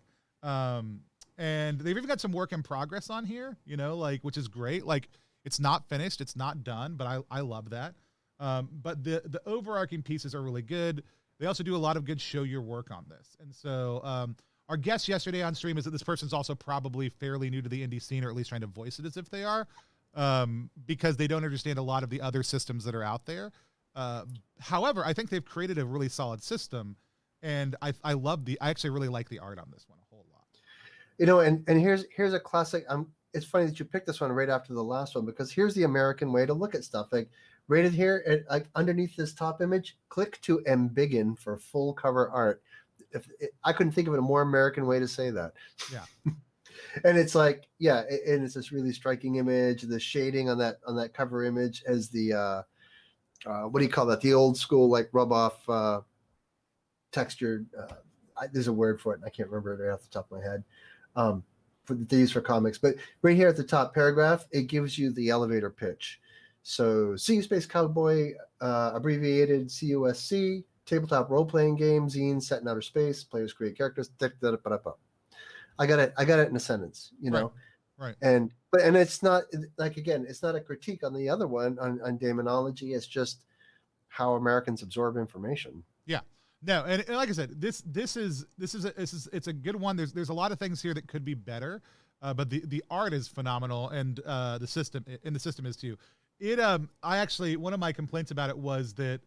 And they've even got some work in progress on here, you know, like, which is great. Like it's not finished, it's not done, but I love that. But the overarching pieces are really good. They also do a lot of good show your work on this. And so, our guest yesterday on stream is that this person's also probably fairly new to the indie scene, or at least trying to voice it as if they are, because they don't understand a lot of the other systems that are out there. However, I think they've created a really solid system, and I actually really like the art on this one a whole lot. You know, and here's a classic. It's funny that you picked this one right after the last one, because here's the American way to look at stuff. Like rated here, like underneath this top image, click to embiggen for full cover art. I couldn't think of a more American way to say that. Yeah. And it's like, yeah, and it's this really striking image. The shading on that cover image as the what do you call that? The old school like rub off textured. There's a word for it, and I can't remember it right off the top of my head. They use for comics, but right here at the top paragraph, it gives you the elevator pitch. So, CU Space Cowboy, abbreviated CUSC. Tabletop role-playing game, zine set in outer space. Players create characters. I got it in a sentence, you know. Right. And it's not like, again, it's not a critique on the other one on Damonology. It's just how Americans absorb information. Yeah. No, and like I said, this is it's a good one. There's a lot of things here that could be better, but the art is phenomenal, and the system is too. I actually, one of my complaints about it was that.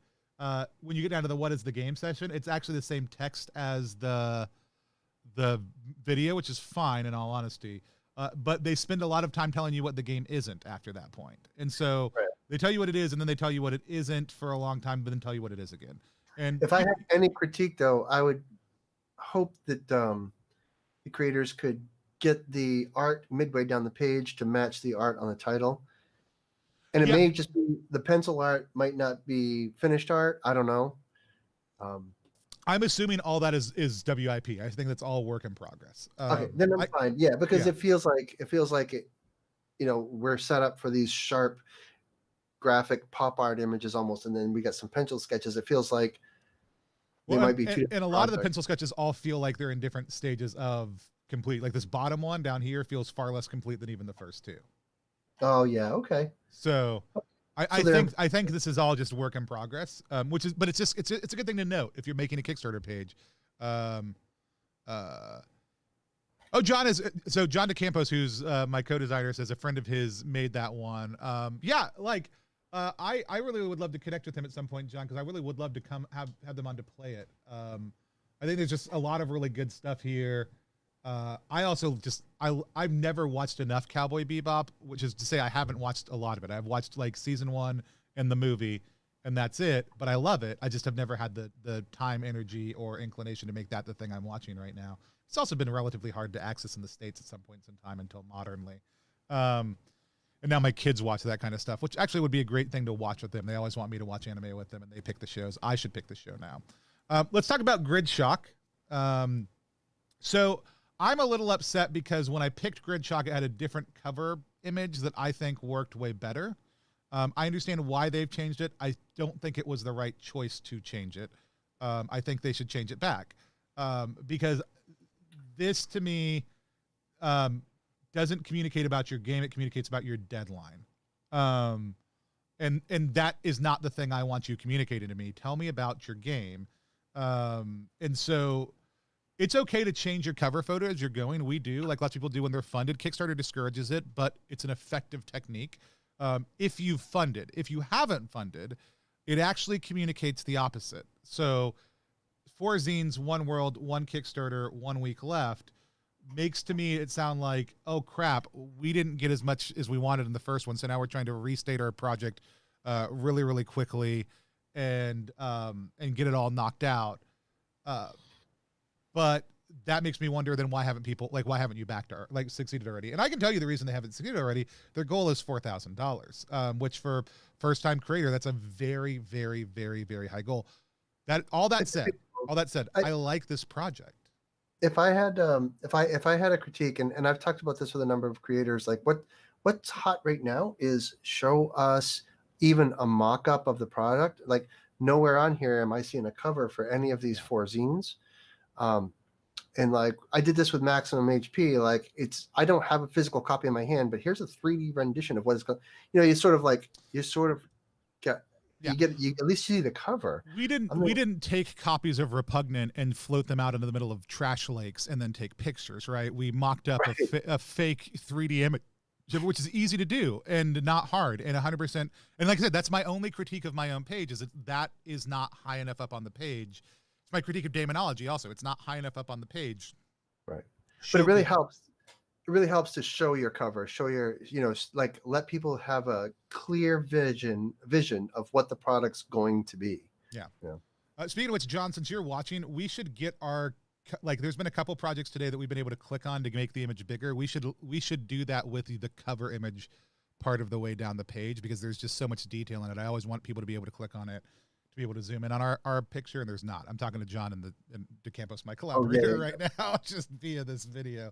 When you get down to the what is the game session, it's actually the same text as the video, which is fine in all honesty. But they spend a lot of time telling you what the game isn't after that point. And so they tell you what it is, and then they tell you what it isn't for a long time, but then tell you what it is again. And if I had any critique, though, I would hope that the creators could get the art midway down the page to match the art on the title. And it may just be the pencil art might not be finished art. I don't know. I'm assuming all that is WIP. I think that's all work in progress. Okay, then I'm fine. Yeah, because yeah. it feels like it, we're set up for these sharp graphic pop art images almost, and then we got some pencil sketches. It feels like they might be two. And a lot of the pencil sketches all feel like they're in different stages of complete. Like this bottom one down here feels far less complete than even the first two. Oh yeah, okay. So I think this is all just work in progress, but it's a good thing to note if you're making a Kickstarter page. John DeCampos, who's my co-designer, says a friend of his made that one. I really would love to connect with him at some point, John, because I really would love to come have them on to play it. I think there's just a lot of really good stuff here. I've never watched enough Cowboy Bebop, which is to say I haven't watched a lot of it. I've watched like season 1 and the movie, and that's it. But I love it. I just have never had the time, energy, or inclination to make that the thing I'm watching right now. It's also been relatively hard to access in the States at some points in time until modernly. And now my kids watch that kind of stuff, which actually would be a great thing to watch with them. They always want me to watch anime with them, and they pick the shows. I should pick the show now. Let's talk about Grid Shock. So I'm a little upset because when I picked Grid Shock, it had a different cover image that I think worked way better. I understand why they've changed it. I don't think it was the right choice to change it. I think they should change it back because this, to me, doesn't communicate about your game. It communicates about your deadline. And that is not the thing I want you communicating to me. Tell me about your game. And so it's okay to change your cover photo as you're going. We do, like lots of people do when they're funded. Kickstarter discourages it, but it's an effective technique. If you've funded. If you haven't funded, it actually communicates the opposite. So 4 zines, 1 world, 1 Kickstarter, 1 week left makes to me it sound like, oh crap, we didn't get as much as we wanted in the first one, so now we're trying to restate our project really, really quickly and get it all knocked out. But that makes me wonder, then why haven't you succeeded already? And I can tell you the reason they haven't succeeded already. Their goal is $4,000, which for first-time creator, that's a very, very, very, very high goal. All that said, I like this project. If I had a critique, and I've talked about this with a number of creators, like what's hot right now is show us even a mock-up of the product. Like nowhere on here am I seeing a cover for any of these 4 zines. And like I did this with Maximum HP, like I don't have a physical copy in my hand, but here's a 3D rendition of what it's going. You sort of get you at least see the cover. We didn't take copies of Repugnant and float them out into the middle of trash lakes and then take pictures, right? We mocked up a fake 3D image, which is easy to do and not hard, and 100%. And like I said, that's my only critique of my own page, is that is not high enough up on the page. It's my critique of Damonology also. It's not high enough up on the page. Right. But it really helps. It really helps to show your cover, show your, like let people have a clear vision of what the product's going to be. Yeah. Speaking of which, John, since you're watching, we should get there's been a couple projects today that we've been able to click on to make the image bigger. We should do that with the cover image part of the way down the page, because there's just so much detail in it. I always want people to be able to click on it, to be able to zoom in on our picture, and there's not. I'm talking to John and DeCampos, my collaborator, right now, just via this video.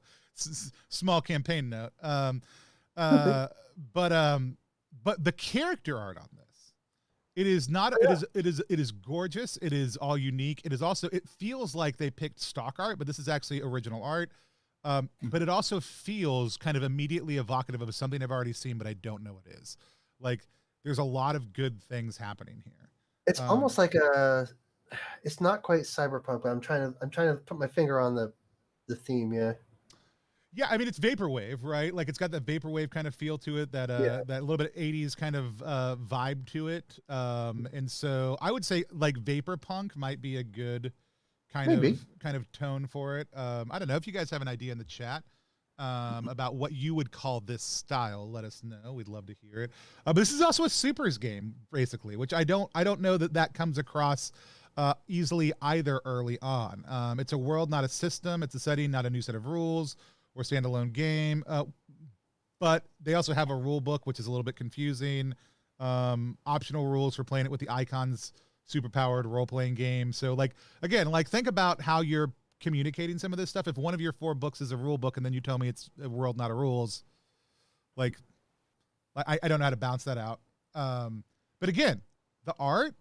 Small campaign note. But the character art on this, it is not. It is gorgeous. It is all unique. It is also. It feels like they picked stock art, but this is actually original art. But it also feels kind of immediately evocative of something I've already seen, but I don't know what it is. Like there's a lot of good things happening here. It's almost like it's not quite cyberpunk, but I'm trying to put my finger on the theme. Yeah, I mean it's vaporwave, right? Like it's got that vaporwave kind of feel to it, that that little bit of 80s kind of vibe to it. And so I would say like vapor punk might be a good kind of tone for it. I don't know if you guys have an idea in the chat about what you would call this style. Let us know. We'd love to hear it. But this is also a supers game, basically, which I don't know that comes across easily either early on. It's a world, not a system. It's a setting, not a new set of rules or standalone game. But they also have a rule book, which is a little bit confusing. Optional rules for playing it with the icons super powered role playing game. So like again, like think about how you're communicating some of this stuff. If one of your 4 books is a rule book and then you tell me it's a world, not a rules, like I don't know how to bounce that out. But again, the art,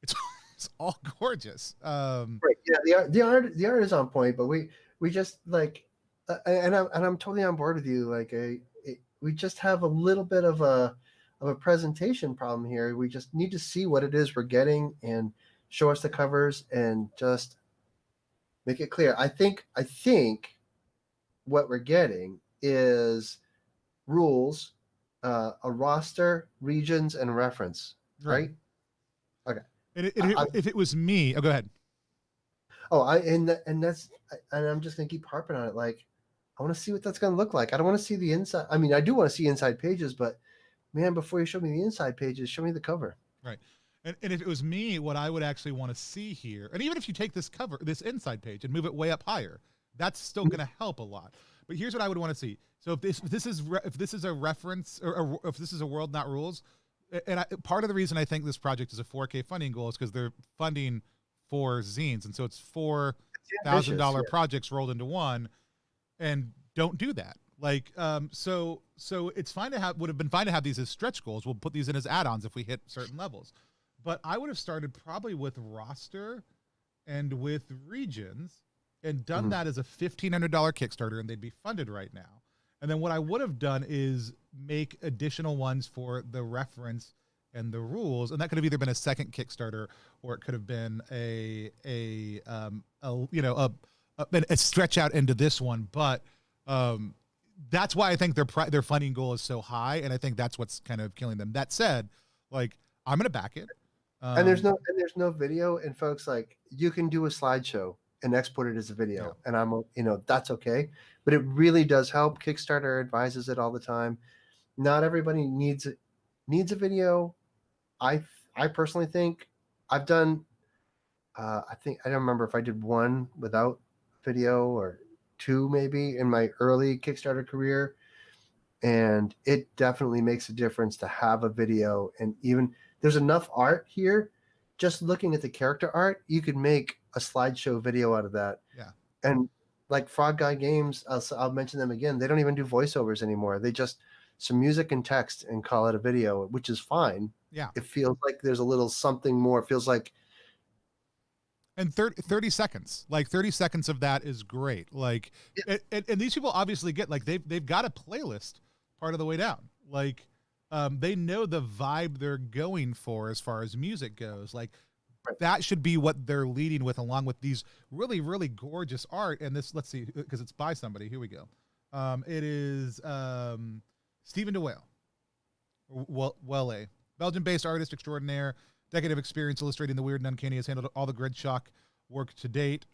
it's it's all gorgeous. Right. Yeah. The art is on point, but we just like, and I'm totally on board with you. Like we just have a little bit of a presentation problem here. We just need to see what it is we're getting and show us the covers and just make it clear. I think what we're getting is rules, a roster, regions, and reference. Right? Okay. And if it was me, oh, go ahead. Oh, and I'm just gonna keep harping on it. Like, I want to see what that's gonna look like. I don't want to see the inside. I mean, I do want to see inside pages, but man, before you show me the inside pages, show me the cover. Right. And if it was me, what I would actually want to see here, and even if you take this inside page and move it way up higher, that's still going to help a lot. But here's what I would want to see. So if this is a reference, or if this is a world, not rules, and part of the reason I think this project is a 4K funding goal is because they're funding 4 zines, and so it's $4,000 projects rolled into one, and don't do that. Like, so it's fine to would have been fine to have these as stretch goals. We'll put these in as add-ons if we hit certain levels. But I would have started probably with roster and with regions and done that as a $1,500 Kickstarter, and they'd be funded right now. And then what I would have done is make additional ones for the reference and the rules, and that could have either been a second Kickstarter or it could have been a stretch out into this one. But that's why I think their funding goal is so high, and I think that's what's kind of killing them. That said, like, I'm gonna back it. And there's no video, and folks, like, you can do a slideshow and export it as a video, and that's okay. But it really does help. Kickstarter advises it all the time. Not everybody needs a video. I personally think I've done. I don't remember if I did 1 without video or 2 maybe in my early Kickstarter career, and it definitely makes a difference to have a video. And even there's enough art here, just looking at the character art, you could make a slideshow video out of that. Yeah. And like Frog Guy Games, I'll mention them again, they don't even do voiceovers anymore. They just some music and text and call it a video, which is fine. Yeah. It feels like there's a little something more. It feels like, and 30 seconds, like 30 seconds of that is great. Like, and these people obviously get, like, they've got a playlist part of the way down. Like, they know the vibe they're going for as far as music goes. Like, that should be what they're leading with, along with these really, really gorgeous art. And this, let's see, because it's by somebody. Here we go. It is Stephen DeWale, Belgian-based artist extraordinaire. Decade of experience illustrating the weird and uncanny, has handled all the grid shock work to date,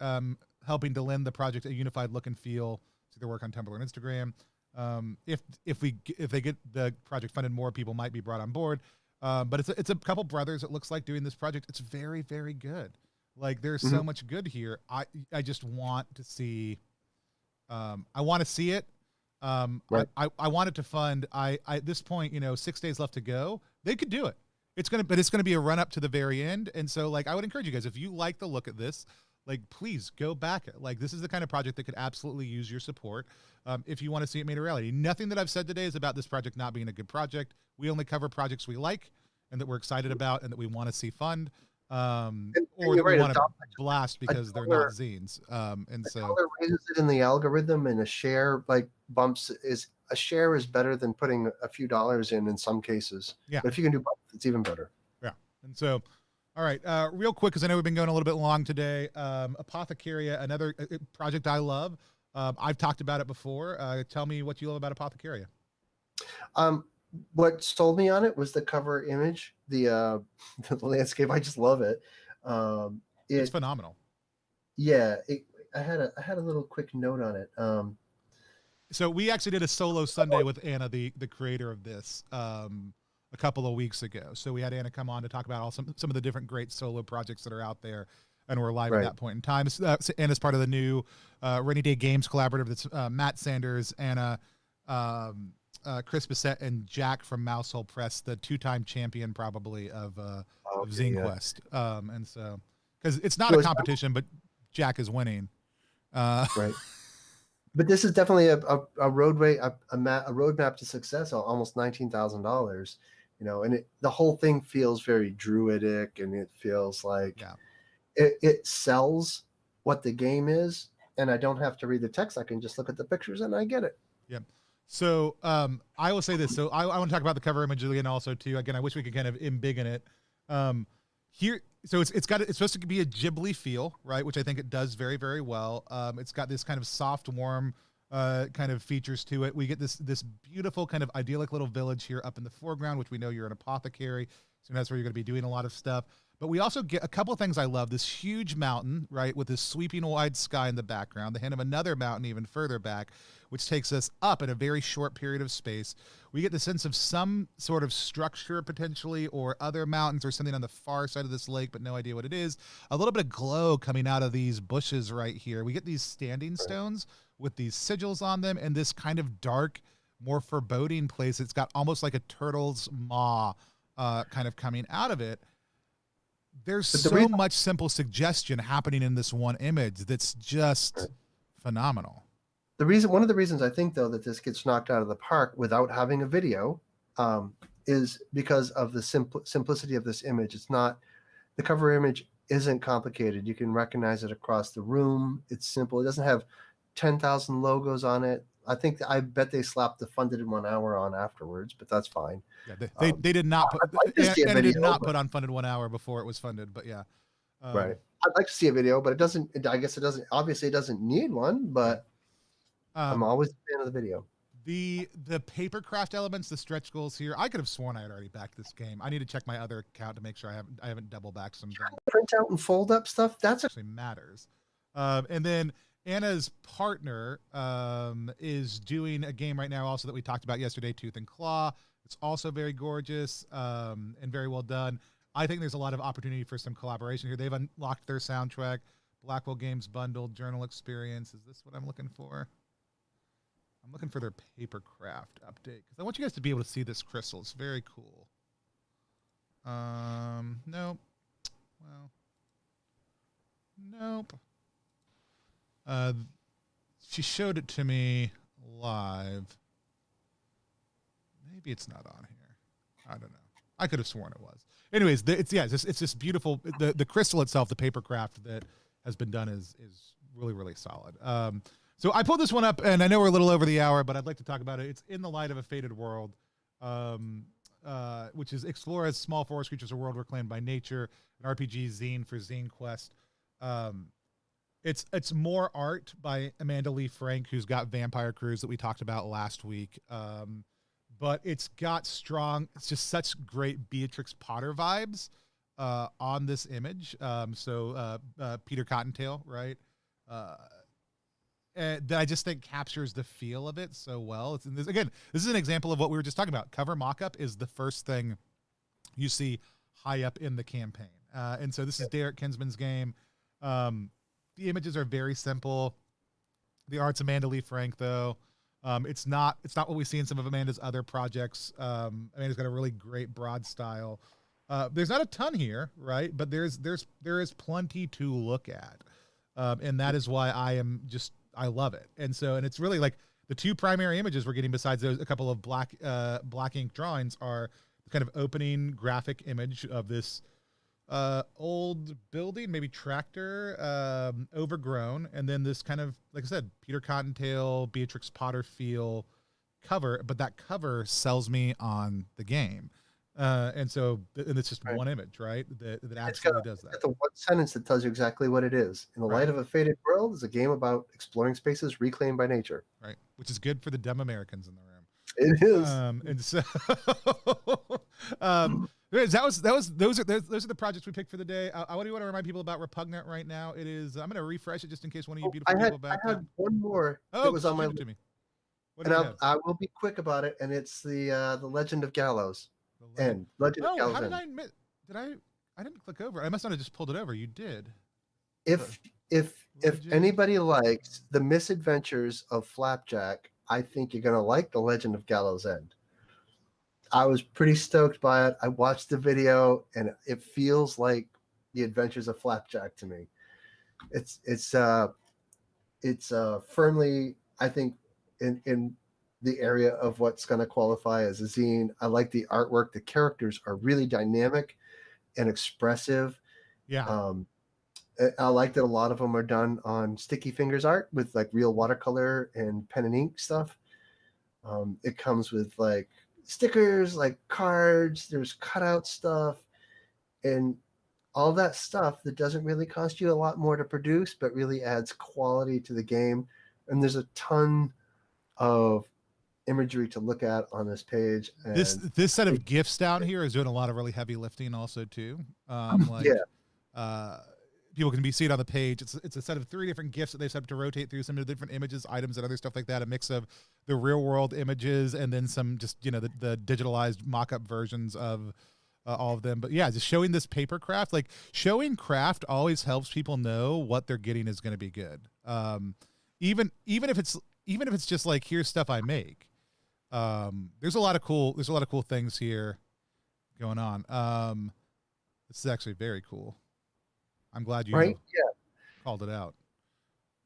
helping to lend the project a unified look and feel to their work on Tumblr and Instagram. If they get the project funded, more people might be brought on board. But it's a couple brothers, it looks like, doing this project. It's very, very good. Like, there's so much good here. I just want to see. I want to see it. Right. I want it to fund. At this point, 6 days left to go. They could do it. It's gonna be a run up to the very end. And so, like, I would encourage you guys, if you like the look at this, like, please go back it. Like, this is the kind of project that could absolutely use your support. If you want to see it made a reality. Nothing that I've said today is about this project not being a good project. We only cover projects we like and that we're excited about and that we want to see fund, or that we want to blast because they're not zines. And so dollar raises it in the algorithm, and a share a share is better than putting a few dollars in some cases. Yeah. But if you can do both, it's even better. Yeah. And so, all right, real quick, because I know we've been going a little bit long today. Apothecary, another project I love. I've talked about it before. Tell me what you love about Apothecary. What sold me on it was the cover image, the landscape. I just love it. It's phenomenal. Yeah, I had a little quick note on it. So we actually did a solo Sunday with Anna, the creator of this, a couple of weeks ago. So we had Anna come on to talk about some of the different great solo projects that are out there, and we're live at that point in time. Anna's part of the new Rainy Day Games collaborative. That's Matt Sanders, Anna, Chris Bissett, and Jack from Mousehole Press, the 2-time champion probably of of okay, yeah. Zinequest. And so, because it's not So a it's competition, but Jack is winning. right. But this is definitely a roadway, a roadmap to success. Almost $19,000, and the whole thing feels very druidic, and it feels like Yeah. it sells what the game is, and I don't have to read the text. I can just look at the pictures and I get it. Yep. So I will say this. So I want to talk about the cover image again also too. Again, I wish we could kind of embiggen it. Here, so it's supposed to be a Ghibli feel, right? Which I think it does very, very well. It's got this kind of soft, warm kind of features to it. We get this beautiful kind of idyllic little village here up in the foreground, which we know you're an apothecary, so that's where you're going to be doing a lot of stuff. But we also get a couple of things I love. This huge mountain, right, with this sweeping wide sky in the background, the hint of another mountain even further back, which takes us up in a very short period of space. We get the sense of some sort of structure potentially, or other mountains or something on the far side of this lake, but no idea what it is. A little bit of glow coming out of these bushes right here. We get these standing stones with these sigils on them, and this kind of dark, more foreboding place. It's got almost like a turtle's maw kind of coming out of it. There's so much simple suggestion happening in this one image that's just phenomenal. One of the reasons I think, though, that this gets knocked out of the park without having a video is because of the simplicity of this image. It's not, the cover image isn't complicated. You can recognize it across the room. It's simple. It doesn't have 10,000 logos on it. I bet they slapped the funded in 1 hour on afterwards, but that's fine. Yeah, they did not put, and it did not put on funded 1 hour before it was funded, but yeah. Right. I'd like to see a video, but I guess it doesn't, obviously it doesn't need one, but I'm always a fan of the video. The papercraft elements, the stretch goals here, I could have sworn I had already backed this game. I need to check my other account to make sure I haven't double backed some. Print out and fold up stuff. That's actually matters. And then Anna's partner is doing a game right now also that we talked about yesterday, Tooth and Claw. It's also very gorgeous and very well done. I think there's a lot of opportunity for some collaboration here. They've unlocked their soundtrack, Blackwell Games bundled, journal experience. Is this what I'm looking for? I'm looking for their papercraft update because I want you guys to be able to see this crystal. It's very cool. Nope. Well, nope. She showed it to me live. Maybe it's not on here. I don't know. I could have sworn it was. Anyways, it's this beautiful. The crystal itself, the papercraft that has been done is really, really solid. So I pulled this one up, and I know we're a little over the hour, but I'd like to talk about it. It's In the Light of a Fated World, which is explore as small forest creatures a world reclaimed by nature, an RPG zine for Zinequest. It's more art by Amanda Lee Frank, who's got Vampire Cruise that we talked about last week. But it's got it's just such great Beatrix Potter vibes on this image. So Peter Cottontail, right? That I just think captures the feel of it so well. This is an example of what we were just talking about. Cover mock-up is the first thing you see high up in the campaign. And so this is Derek Kinsman's game. The images are very simple. The art's Amanda Lee Frank, though. It's not what we see in some of Amanda's other projects. Amanda's got a really great broad style. There's not a ton here, right? But there is plenty to look at. And that is why I love it. And it's really like the two primary images we're getting besides those, a couple of black ink drawings, are the kind of opening graphic image of this old building, maybe tractor, overgrown, and then this kind of, like I said, Peter Cottontail, Beatrix Potter feel cover, but that cover sells me on the game. And it's just one image, right? That absolutely does that. It's the one sentence that tells you exactly what it is. In the Light of a Fated World is a game about exploring spaces reclaimed by nature. Right. Which is good for the dumb Americans in the room. It is. And so those are the projects we picked for the day. I want to remind people about Repugnant right now. It is, I'm going to refresh it just in case one of you beautiful people back. I had one more that was on my list. And I will be quick about it, and it's the Legend of Gallows. Legend of Gallows End. I didn't click over. I must not have just pulled it over. You did. If anybody likes the misadventures of Flapjack, I think you're gonna like the Legend of Gallows End. I was pretty stoked by it. I watched the video, and it feels like the Adventures of Flapjack to me. It's firmly, I think, in the area of what's going to qualify as a zine. I like the artwork. The characters are really dynamic and expressive. Yeah. I like that a lot of them are done on sticky fingers art with like real watercolor and pen and ink stuff. It comes with like stickers, like cards, there's cutout stuff, and all that stuff that doesn't really cost you a lot more to produce, but really adds quality to the game. And there's a ton of imagery to look at on this page. And This set of gifts down here is doing a lot of really heavy lifting also too. People can see it on the page. It's a set of 3 different gifts that they've set up to rotate through some of the different images, items, and other stuff like that. A mix of the real world images and then some just, the digitalized mock-up versions of all of them. But yeah, just showing this paper craft, like showing craft always helps people know what they're getting is going to be good. Even if it's just like, here's stuff I make. There's a lot of cool things here going on. This is actually very cool. I'm glad you called it out.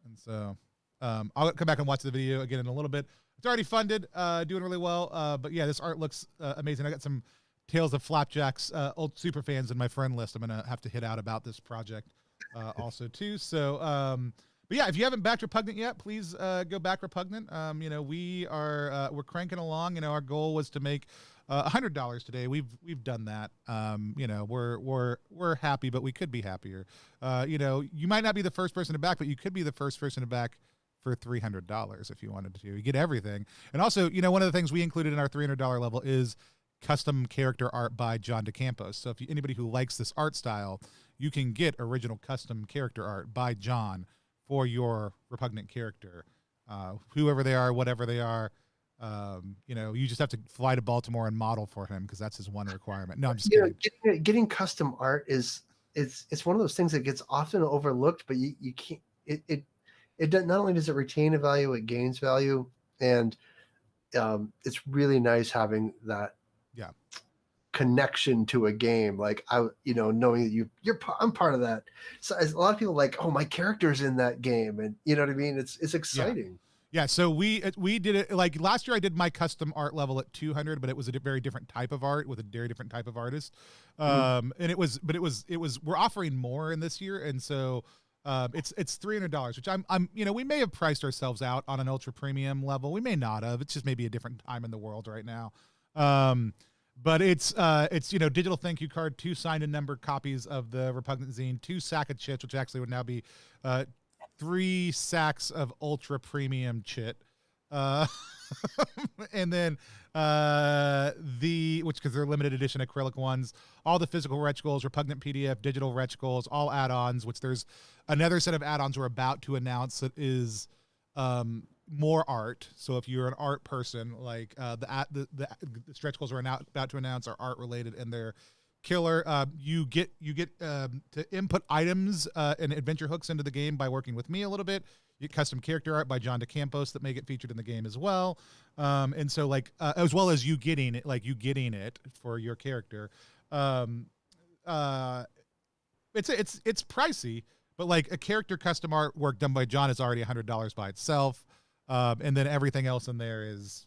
And so I'll come back and watch the video again in a little bit. It's already funded, doing really well. But yeah, this art looks amazing. I got some Tales of Flapjack's old super fans in my friend list. I'm going to have to hit out about this project also too. So, but yeah, if you haven't backed Repugnant yet, please go back Repugnant. We're cranking along. Our goal was to make $100 today. We've done that. We're happy, but we could be happier. You might not be the first person to back, but you could be the first person to back for $300 if you wanted to. You get everything. And also, one of the things we included in our $300 level is custom character art by John DeCampos. So if anybody who likes this art style, you can get original custom character art by John for your Repugnant character, whoever they are, whatever they are. You just have to fly to Baltimore and model for him because that's his one requirement. No, I'm just kidding. Getting custom art it's one of those things that gets often overlooked, but you can't. It not only does it retain a value, it gains value, and it's really nice having that connection to a game. Like knowing that I'm part of that. So a lot of people like, oh, my character's in that game, and you know what I mean. It's exciting. Yeah, so we did it like last year. I did my custom art level at 200, but it was a very different type of art with a very different type of artist. And we're offering more in this year, and so it's $300, which I'm we may have priced ourselves out on an ultra premium level. We may not have. It's just maybe a different time in the world right now. But it's digital thank you card, 2 signed and numbered copies of the Repugnant zine, 2 sack of chits, which actually would now be 3 sacks of ultra premium chit, and then because they're limited edition acrylic ones, all the physical reticles, Repugnant PDF, digital reticles, all add-ons. Which there's another set of add-ons we're about to announce that is more art. So if you're an art person, like the stretchicles we're about to announce are art related and they're killer. You get to input items and adventure hooks into the game by working with me a little bit. You get custom character art by John DeCampos that may get featured in the game as well. And so as well as you getting it for your character. It's pricey, but like a character custom artwork done by John is already $100 by itself. And then everything else in there is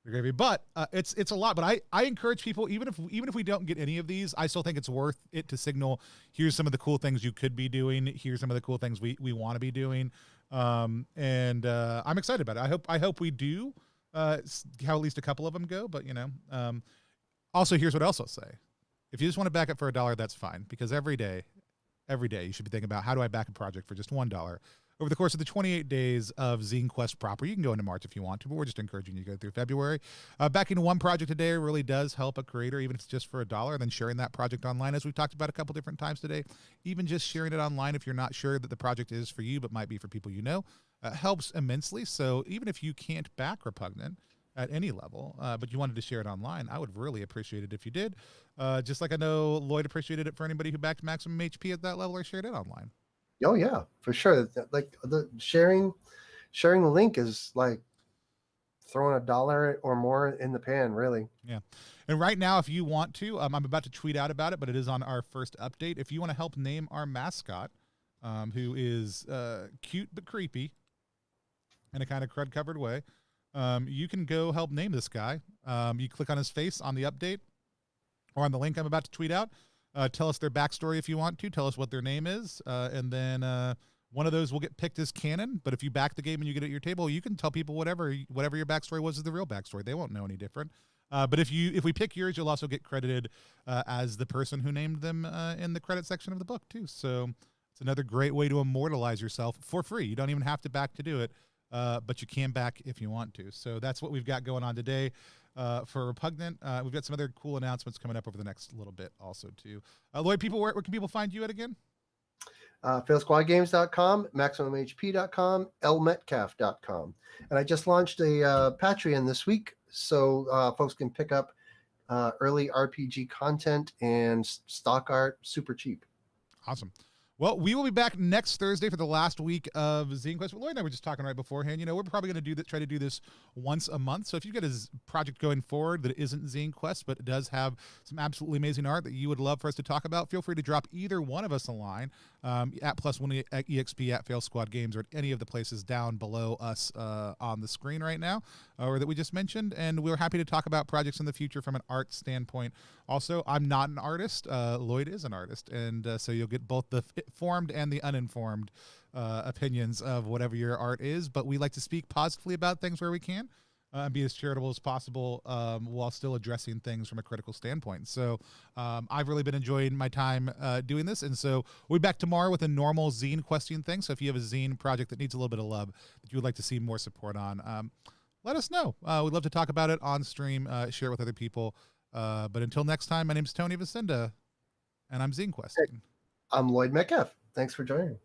gravy. But it's a lot. But I encourage people, even if we don't get any of these, I still think it's worth it to signal, here's some of the cool things you could be doing, here's some of the cool things we want to be doing. And I'm excited about it. I hope we do how at least a couple of them go. But also here's what else I'll say. If you just want to back it for $1, that's fine, because every day you should be thinking about, how do I back a project for just $1? Over the course of the 28 days of Zinequest proper. You can go into March if you want to, but we're just encouraging you to go through February. Backing one project a day really does help a creator, even if it's just for $1, and then sharing that project online, as we've talked about a couple different times today. Even just sharing it online if you're not sure that the project is for you, but might be for people helps immensely. So even if you can't back Repugnant at any level, but you wanted to share it online, I would really appreciate it if you did. Just like I know Lloyd appreciated it for anybody who backed Maximum HP at that level or shared it online. Oh yeah, for sure. Like the sharing the link is like throwing $1 or more in the pan, really. Yeah. And right now, if you want to, I'm about to tweet out about it, but it is on our first update. If you want to help name our mascot, who is cute but creepy in a kind of crud covered way, you can go help name this guy. You click on his face on the update or on the link I'm about to tweet out. Tell us their backstory if you want to. Tell us what their name is. And then one of those will get picked as canon. But if you back the game and you get it at your table, you can tell people whatever your backstory was is the real backstory. They won't know any different. But if we pick yours, you'll also get credited as the person who named them in the credit section of the book too. So it's another great way to immortalize yourself for free. You don't even have to back to do it, but you can back if you want to. So that's what we've got going on today for Repugnant. We've got some other cool announcements coming up over the next little bit also too. Lloyd, where can people find you at again? failsquadgames.com, maximumhp.com, lmetcalf.com. And I just launched a Patreon this week, so folks can pick up early RPG content and stock art super cheap. Awesome. Well, we will be back next Thursday for the last week of Zinequest. Lloyd and I were just talking right beforehand. We're probably going to try to do this once a month. So if you've got a project going forward that isn't Zinequest, but it does have some absolutely amazing art that you would love for us to talk about, feel free to drop either one of us a line at +1EXP, at Fail Squad Games, or at any of the places down below us on the screen right now, or that we just mentioned. And we're happy to talk about projects in the future from an art standpoint. Also, I'm not an artist. Lloyd is an artist. And so you'll get both the formed and the uninformed opinions of whatever your art is. But we like to speak positively about things where we can and be as charitable as possible while still addressing things from a critical standpoint. So I've really been enjoying my time doing this. And so we'll be back tomorrow with a normal zine questing thing. So if you have a zine project that needs a little bit of love that you would like to see more support on, let us know. We'd love to talk about it on stream, share it with other people. But until next time, my name is Tony Vicinda, and I'm Zinequesting. I'm Lloyd Metcalf. Thanks for joining.